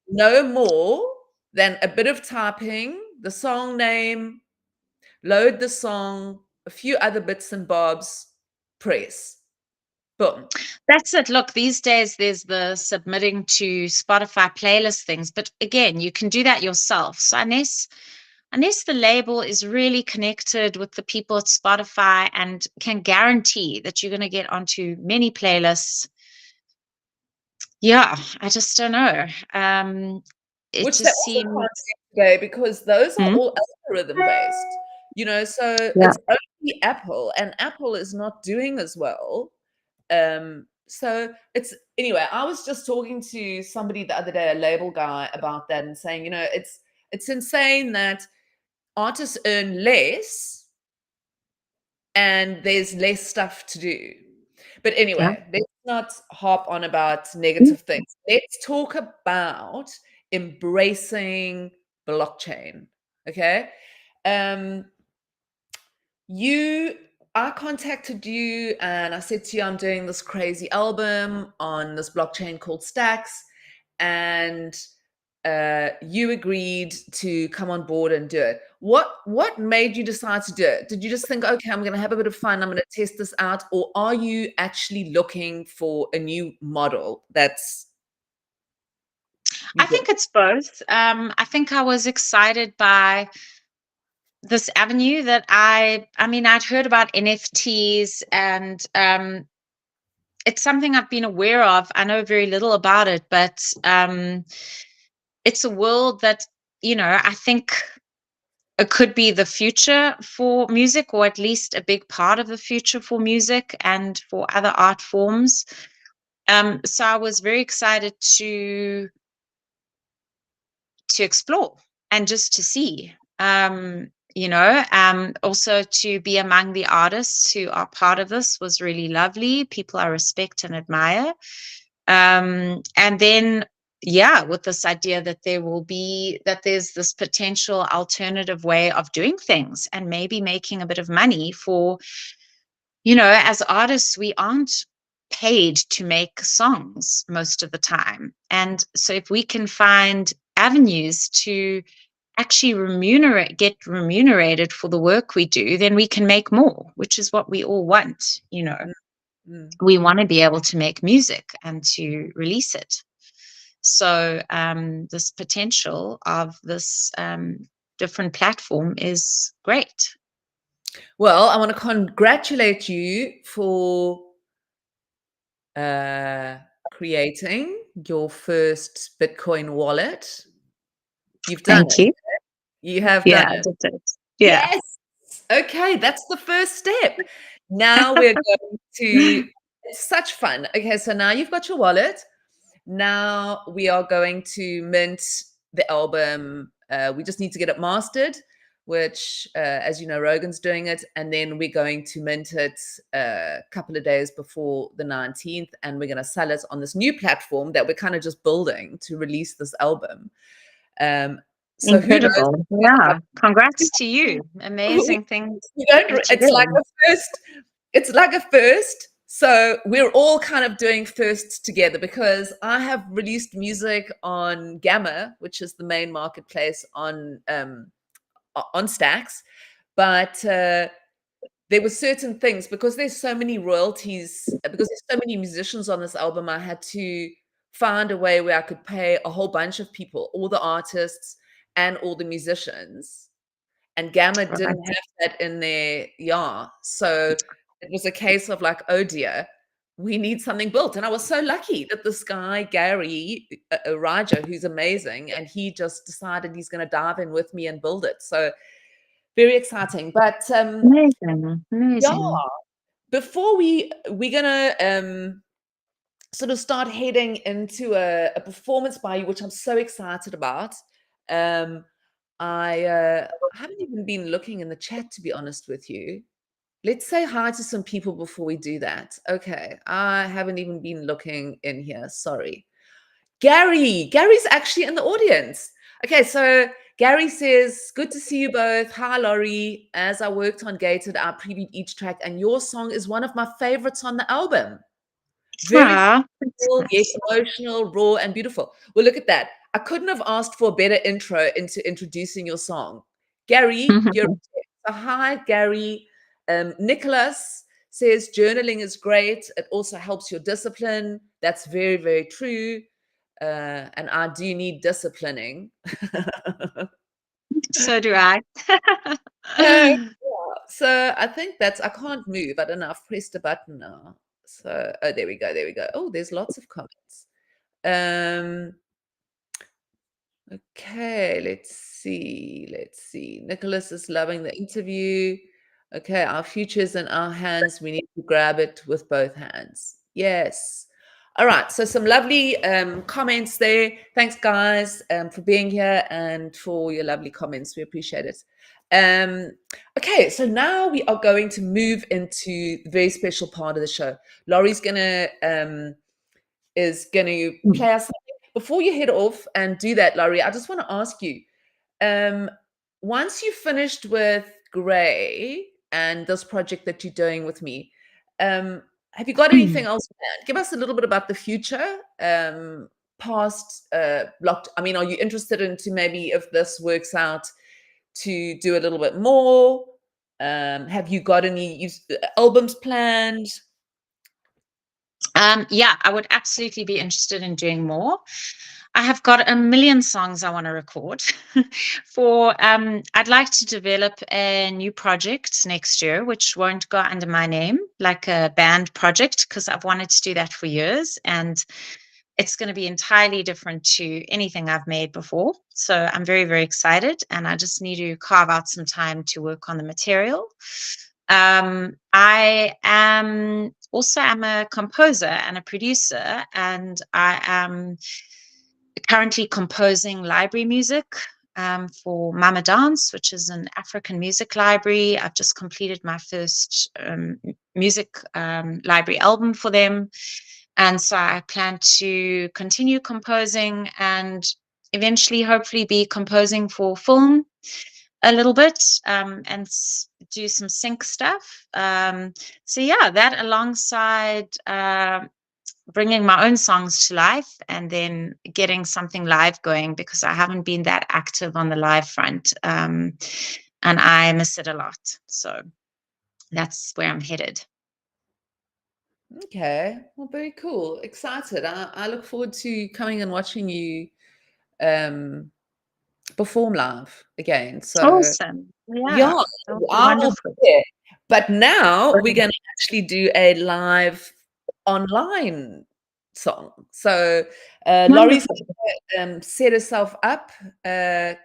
no more than a bit of typing, the song name, load the song, a few other bits and bobs, press. Boom. That's it. Look, these days there's the submitting to Spotify playlist things, but again, you can do that yourself. So unless the label is really connected with the people at Spotify and can guarantee that you're going to get onto many playlists, yeah, I just don't know. It Which they just also seems, can't do today because those are hmm? all algorithm based, so Yeah, it's only Apple, and Apple is not doing as well. So it's anyway, I was just talking to somebody the other day, a label guy, about that and saying, it's insane that artists earn less and there's less stuff to do. But yeah. anyway, let's not harp on about Mm. negative things. Let's talk about embracing blockchain. Okay. Um, you I contacted you and I said to you, I'm doing this crazy album on this blockchain called Stacks, and you agreed to come on board and do it. What made you decide to do it? Did you just think, okay, I'm going to have a bit of fun, I'm going to test this out, or are you actually looking for a new model that's I you think think? it's both. I think I was excited by this avenue that I mean, I'd heard about NFTs and it's something I've been aware of. I know very little about it, but it's a world that, I think it could be the future for music, or at least a big part of the future for music and for other art forms. So I was very excited to explore and just to see. Also to be among the artists who are part of this was really lovely. People I respect and admire. And then, yeah, with this idea that there's this potential alternative way of doing things and maybe making a bit of money for, as artists, we aren't paid to make songs most of the time. And so if we can find avenues to actually get remunerated for the work we do, then we can make more, which is what we all want. Mm. We want to be able to make music and to release it. So this potential of this different platform is great. Well, I want to congratulate you for creating your first Bitcoin wallet. You've done Thank it. you. You have Yeah, done I it. did it. Yeah. Yes. Okay, that's the first step. Now we're going to it's such fun. Okay, so now you've got your wallet. Now we are going to mint the album. We just need to get it mastered, which, as you know, Rogan's doing it. And then we're going to mint it a couple of days before the 19th. And we're going to sell it on this new platform that we're kind of just building to release this album. So who knows? Incredible. Yeah. Congrats to you. Amazing things We don't that it's you're like doing. a first, so we're all kind of doing firsts together, because I have released music on Gamma, which is the main marketplace on Stacks, but there were certain things, because there's so many royalties, because there's so many musicians on this album, I had to find a way where I could pay a whole bunch of people, all the artists and all the musicians, and Gamma Right. didn't have that in their so it was a case of like, oh dear, we need something built. And I was so lucky that this guy Gary Raja, who's amazing, and he just decided he's going to dive in with me and build it. So very exciting. But Amazing. yeah, Amazing. before we're gonna sort of start heading into a performance by you, which I'm so excited about. I haven't even been looking in the chat, to be honest with you. Let's say hi to some people before we do that. Okay, I haven't even been looking in here. Sorry. Gary's actually in the audience. Okay, so Gary says, good to see you both. Hi, Laurie. As I worked on Gated, I previewed each track, and your song is one of my favorites on the album. Very Ah, cool, yet nice. emotional, raw, and beautiful. Well, look at that. I couldn't have asked for a better intro into introducing your song. Gary, you're a hi, Gary. Nicholas says journaling is great. It also helps your discipline. That's very, very true. And I do need disciplining. So do I. Yeah. So I think I can't move. I don't know. I've pressed a button now. So, oh, there we go. There we go. Oh, there's lots of comments. Okay, let's see. Let's see. Nicholas is loving the interview. Okay, our future's in our hands. We need to grab it with both hands. Yes. All right. So some lovely comments there. Thanks, guys, for being here and for your lovely comments. We appreciate it. Okay, so now we are going to move into the very special part of the show. Laurie's gonna play us something. Before you head off and do that, Laurie, I just want to ask you, once you finished with Gray and this project that you're doing with me, have you got anything else planned? Give us a little bit about the future, past blocked. I mean, are you interested into maybe if this works out to do a little bit more? Have you got any albums planned? Yeah, I would absolutely be interested in doing more. I have got a million songs I want to record I'd like to develop a new project next year, which won't go under my name, like a band project, because I've wanted to do that for years. And it's going to be entirely different to anything I've made before. So I'm very, very excited. And I just need to carve out some time to work on the material. I am also I'm a composer and a producer, and I am currently composing library music for Mama Dance, which is an African music library. I've just completed my first music library album for them. And so I plan to continue composing and eventually, hopefully, be composing for film a little bit and do some sync stuff. So yeah, that alongside bringing my own songs to life and then getting something live going, because I haven't been that active on the live front and I miss it a lot. So that's where I'm headed. Okay, well, very cool. Excited. I look forward to coming and watching you um, perform live again. So Awesome. yeah, Yeah, that would be I will wonderful. be there. But now we're going to actually do a live online song. So Laurie's Wonderful. set herself up,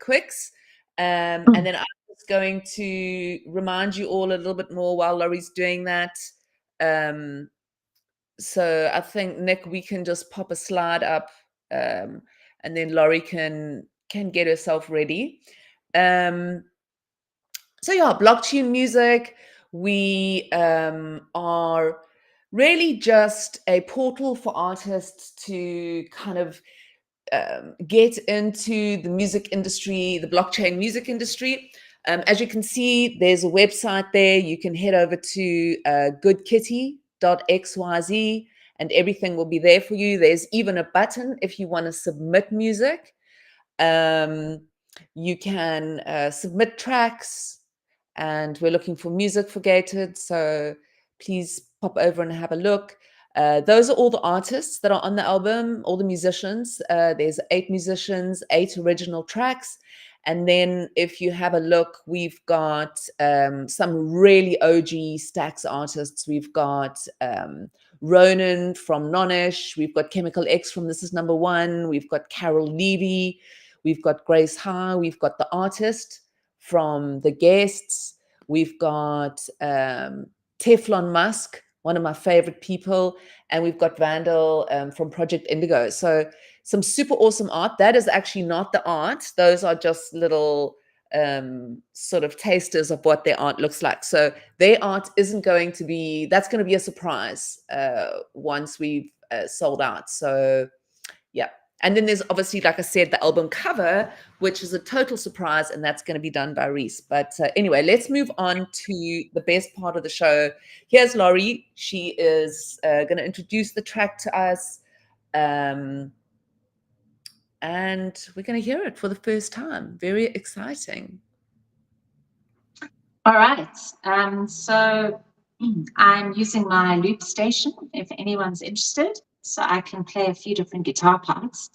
Quicks, and then I'm just going to remind you all a little bit more while Laurie's doing that. So I think, Nick, we can just pop a slide up, and then Laurie can get herself ready. So yeah, BlockTune music. We are really just a portal for artists to kind of get into the music industry, the blockchain music industry. As you can see, there's a website there. You can head over to goodkitty.xyz and everything will be there for you. There's even a button if you want to submit music. You can submit tracks, and we're looking for music for Gated. So please pop over and have a look. Those are all the artists that are on the album, all the musicians. There's 8 musicians, 8 original tracks. And then if you have a look, we've got some really OG Stax artists. We've got Ronan from Nonish. We've got Chemical X from This Is Number One. We've got Carol Levy. We've got Grace High. We've got The Artist from The Guests. We've got Teflon Musk, one of my favorite people. And we've got Vandal from Project Indigo. So some super awesome art. That is actually not the art. Those are just little sort of tasters of what their art looks like. So their art isn't going to be, that's going to be a surprise once we've sold out. So yeah. And then there's obviously, like I said, the album cover, which is a total surprise, and that's going to be done by Reese. But anyway, let's move on to the best part of the show. Here's Laurie. She is going to introduce the track to us, and we're going to hear it for the first time. Very exciting. All right. So I'm using my loop station if anyone's interested, so I can play a few different guitar parts.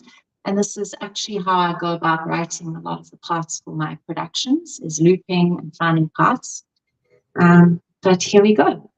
And this is actually how I go about writing a lot of the parts for my productions, is looping and finding parts. But here we go.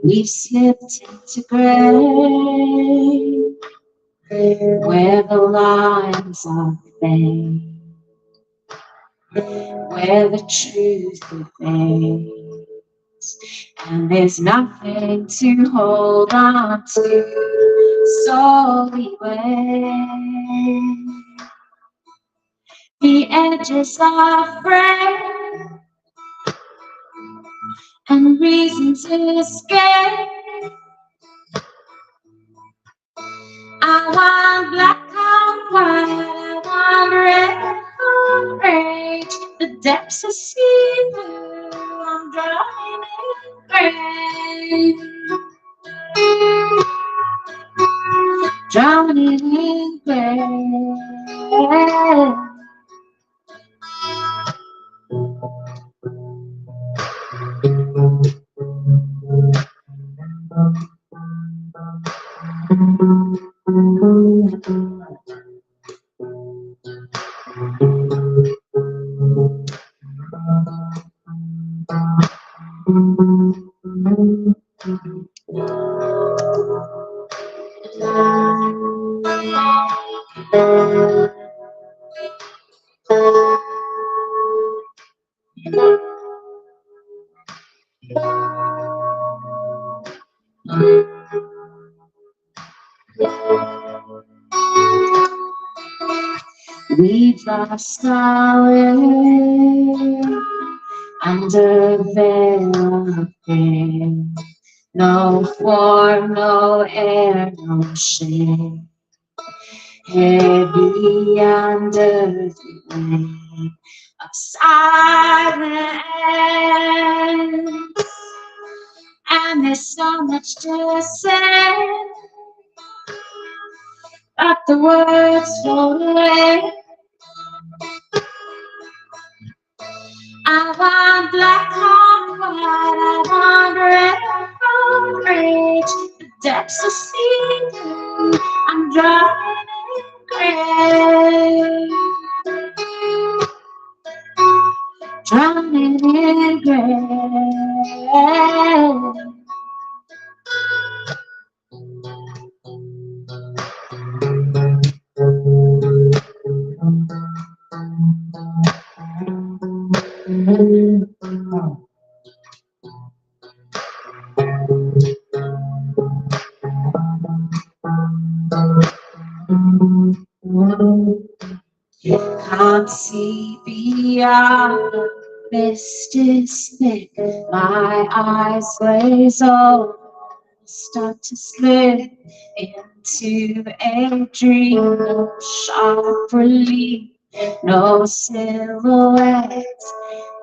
We've slipped into gray, where the lines are fade, where the truth fades, and there's nothing to hold on to, so we wait. The edges are frayed, and reasons escape. I want black on white, I want red on rage. The depths are see through, I'm drowning in gray. Drowning in gray. We've lost our way under a veil of gray. No form, no air, no shade. Heavy under the weight of silence. And there's so much to say, but the words float away. I want black on white, I want red on rage. The depths are see-through, I'm drowning in gray. Drowning in gray. Can't see beyond, the mist is thick, my eyes glaze over, start to slip into a dream. No sharp relief, no silhouette,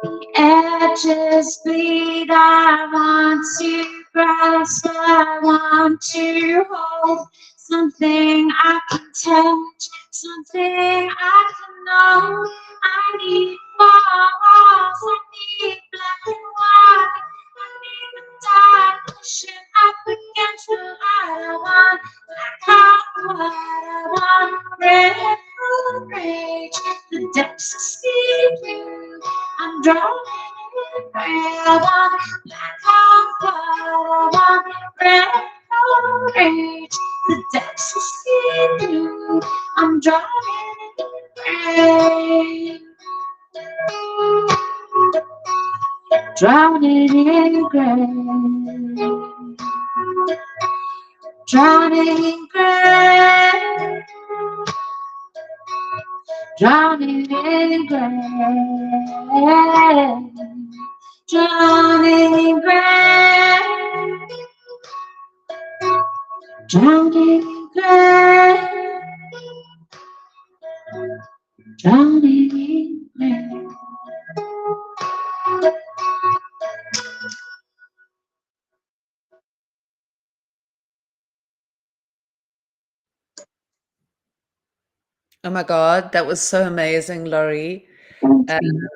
the edges bleed. I want to grasp, I want to hold something I can touch, something I can know. I need walls, I need black and white, I need the dark pushing up against the light. I want black and white, I want red or rage. The depths are see-through, I'm drowning in gray. I want black and white, I want red great. The depths are see through. I'm drowning in rain. Drowning in grain. Drowning in grain. Drowning in grain. Drowning in grain. Drowning in grain. Drowning in grain. Oh my God, that was so amazing, Laurie. Thank Uh, you.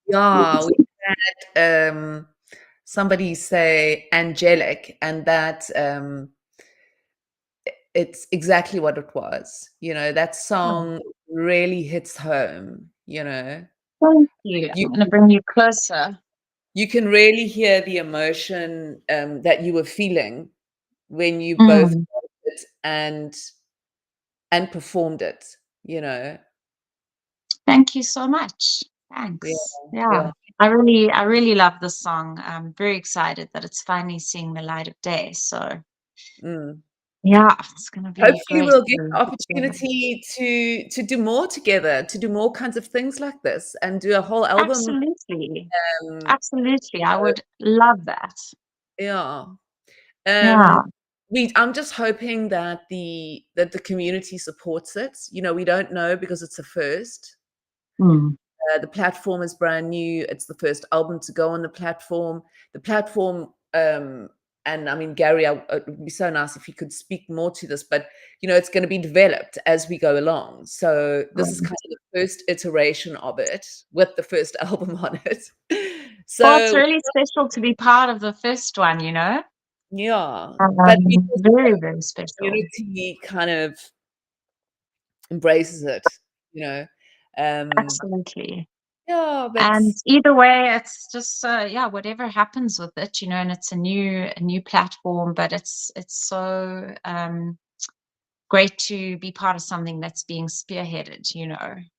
yeah, we had somebody say angelic, and that it's exactly what it was. That song really hits home. Thank you. You I'm going to bring you closer. you can really hear the emotion that you were feeling when you both Mm. wrote it and performed it. You know, Thank you so much. yeah, Thanks. Yeah. yeah. I really love this song. I'm very excited that it's finally seeing the light of day. So Mm. yeah, it's gonna be Hopefully, great we'll get the to opportunity to do more together, to do more kinds of things like this, and do a whole album. absolutely. Um, Absolutely. I would love that. yeah. Yeah. I'm just hoping that the community supports it. We don't know because it's a first. Mm. The platform is brand new. It's the first album to go on the platform. The platform, and I mean, Gary, it would be so nice if you could speak more to this, but it's going to be developed as we go along. So this is Right. kind of the first iteration of it with the first album on it. Well, it's So really special to be part of the first one, yeah, but we just Very, hope very the special. community kind of embraces it, you know. Um, Absolutely. yeah, but And either way, it's just yeah, whatever happens with it, and it's a new platform, but it's so great to be part of something that's being spearheaded,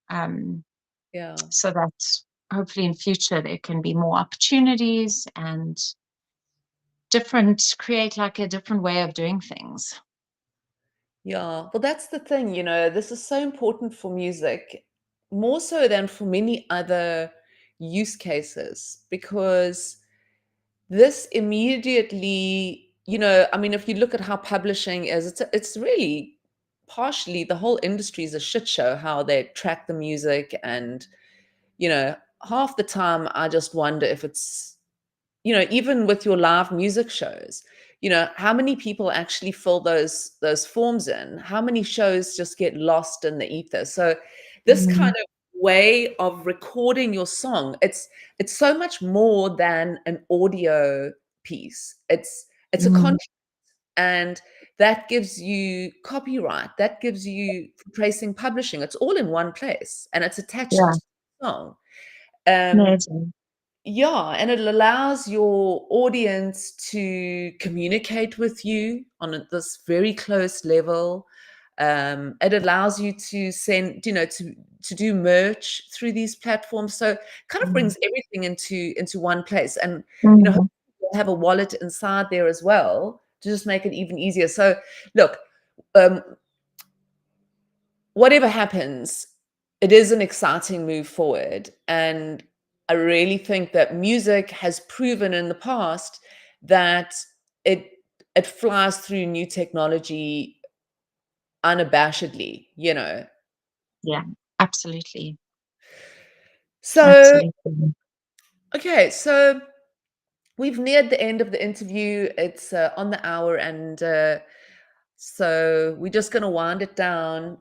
um, yeah. so that hopefully in future there can be more opportunities and create like a different way of doing things. Yeah, well, that's the thing, this is so important for music, more so than for many other use cases, because this immediately, I mean, if you look at how publishing is, it's really partially the whole industry is a shit show, how they track the music. And, half the time I just wonder if it's, even with your live music shows, how many people actually fill those forms in? How many shows just get lost in the ether? So this kind Mm, of way of recording your song, it's so much more than an audio piece. It's a mm, contract, and that gives you copyright, that gives you tracing, publishing. It's all in one place, and it's attached yeah, to the song. Um, amazing. yeah, and it allows your audience to communicate with you on this very close level. It allows you to send, to do merch through these platforms. So kind of Mm, brings everything into one place. And mm, hopefully you'll have a wallet inside there as well to just make it even easier. So look, um, whatever happens, it is an exciting move forward. And I really think that music has proven in the past that it it flies through new technology unabashedly. yeah, absolutely, So, absolutely. okay, so we've neared the end of the interview. It's on the hour, and so we're just going to wind it down.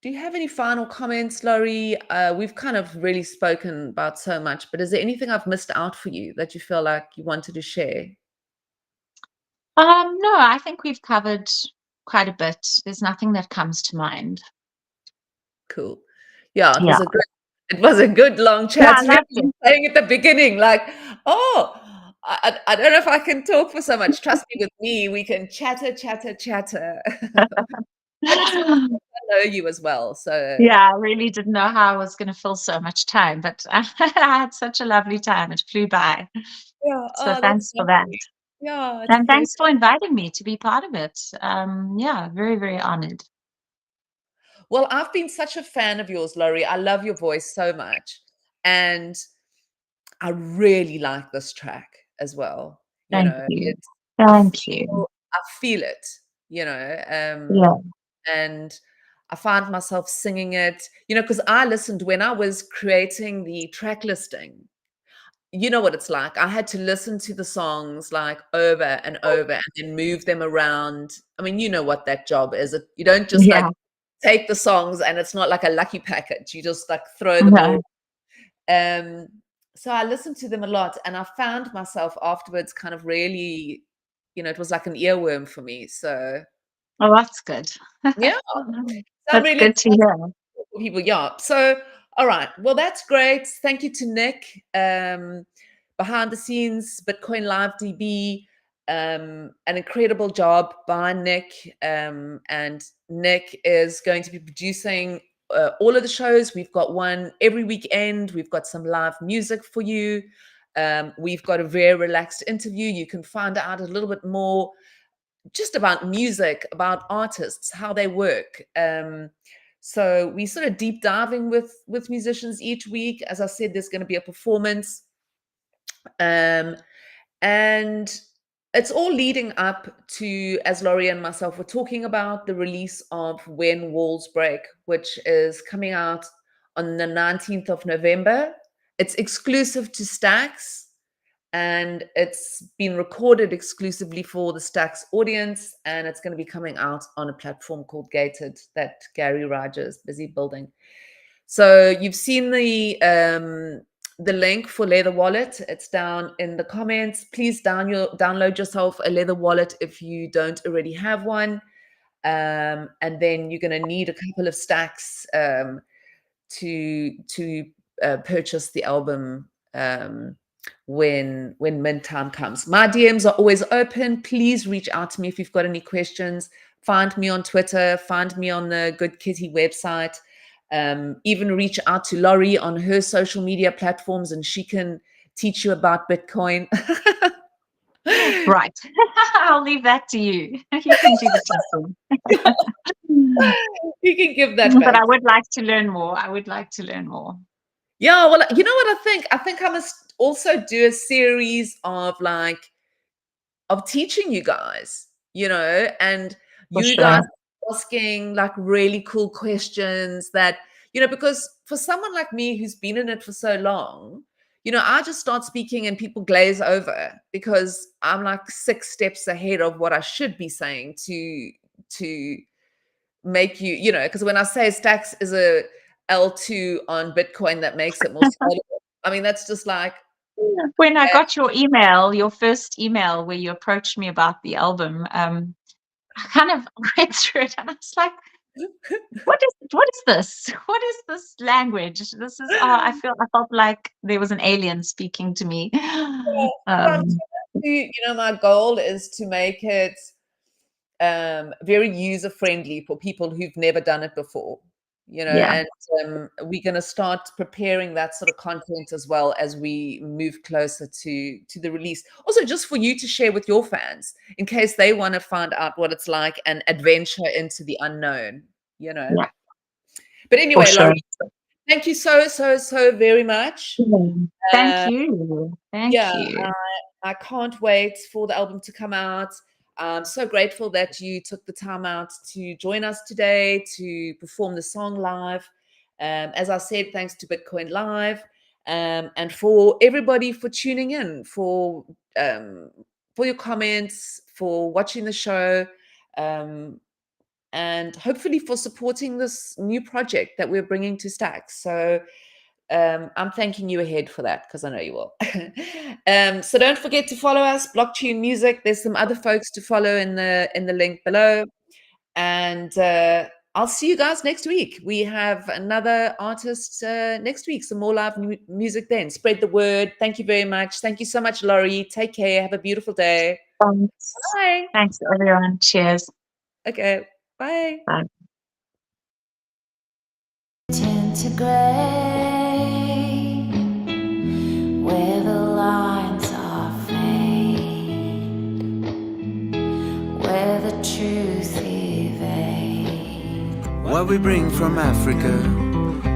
Do you have any final comments, Laurie? We've kind of really spoken about so much, but is there anything I've missed out for you that you feel like you wanted to share? No, I think we've covered quite a bit. There's nothing that comes to mind. Cool. Yeah, it was Yeah. a good long Yeah, chat. I Remember loved it. you saying at the beginning, like, oh, I don't know if I can talk for so much. Trust me, with me, we can chatter, chatter, chatter. And it's nice to know you as well. So Yeah, I really didn't know how I was going to fill so much time, but I had such a lovely time. It flew by. yeah, So oh, that's thanks for that. lovely. Yeah, it's a And pleasure. thanks for inviting me to be part of it. Yeah, very, very honored. Well, I've been such a fan of yours, Laurie. I love your voice so much. And I really like this track as well. You Thank know, you. it's Thank you. I feel it, you know, Yeah. and I find myself singing it, you know, because I listened when I was creating the track listing. You know what it's like. I had to listen to the songs like over and over and then move them around. I mean, you know what that job is. You don't just Yeah. like take the songs and it's not like a lucky package. You just like throw them all. No. Um, so I listened to them a lot and I found myself afterwards kind of really, you know, it was like an earworm for me. So Oh, that's good. yeah, so I'm That's really good to excited hear. for people. Yeah. So, all right. Well, that's great. Thank you to Nick, behind the scenes, Bitcoin Live DB. An incredible job by Nick. And Nick is going to be producing all of the shows. We've got one every weekend. We've got some live music for you. We've got a very relaxed interview. You can find out a little bit more just about music, about artists, how they work. So we sort of deep diving with musicians each week. As I said, there's going to be a performance, and it's all leading up to, as Laurie and myself were talking about, the release of When Walls Break, which is coming out on the 19th of November. It's exclusive to Stax and it's been recorded exclusively for the Stax audience, and it's going to be coming out on a platform called Gated that Gary Raja is busy building. So you've seen the link for Leather Wallet. It's down in the comments. Please download yourself a Leather Wallet if you don't already have one, and then you're going to need a couple of stacks to purchase the album when mint time comes. My DMs are always open. Please reach out to me if you've got any questions. Find me on Twitter. Find me on the Good Kitty website. Even reach out to Laurie on her social media platforms, and she can teach you about Bitcoin. Right. I'll leave that to you. You can do the teaching. You can give that But back. I would like to learn more. I would like to learn more. Yeah, well, you know what I think? I think I must also do a series of teaching you guys, you know, and For you guys sure. asking like really cool questions that, you know, because for someone like me who's been in it for so long, you know, I just start speaking and people glaze over because I'm like 6 steps ahead of what I should be saying to make you, you know, because when I say Stacks is a L2 on Bitcoin, that makes it more scalable. I mean, that's just like, When I got your email, your first email where you approached me about the album, I kind of read through it and I was like, what is this? What is this language? This is I felt like there was an alien speaking to me. but I'm Um, you know, my goal is to make it very user friendly for people who've never done it before, you know, yeah, and we're going to start preparing that sort of content as well as we move closer to the release. Also, just for you to share with your fans in case they want to find out what it's like and adventure into the unknown, you know. yeah, But for anyway, sure. Laurie, thank you so very much. Thank you. Thank Yeah, you. I can't wait for the album to come out. I'm so grateful that you took the time out to join us today to perform the song live. As I said, thanks to Bitcoin Live, and for everybody for tuning in, for your comments, for watching the show, and hopefully for supporting this new project that we're bringing to Stacks. So I'm thanking you ahead for that because I know you will. So don't forget to follow us, BlockTune Music. There's some other folks to follow in the link below. And I'll see you guys next week. We have another artist next week, some more live music then. Spread the word. Thank you very much. Thank you so much, Laurie. Take care. Have a beautiful day. Thanks. Bye. Thanks, everyone. Cheers. Okay. Bye. Bye. Tint to gray, where the lines are faint, where the truth evades. What we bring from Africa,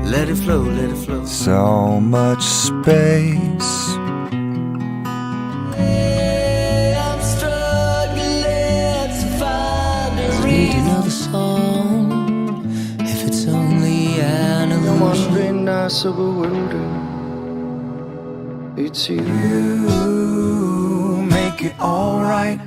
let it flow, let it flow. So much space. I'm struggling to find a reason. Another song, if it's only an illusion. I'm wondering, I so bewildered. It's you, make it alright.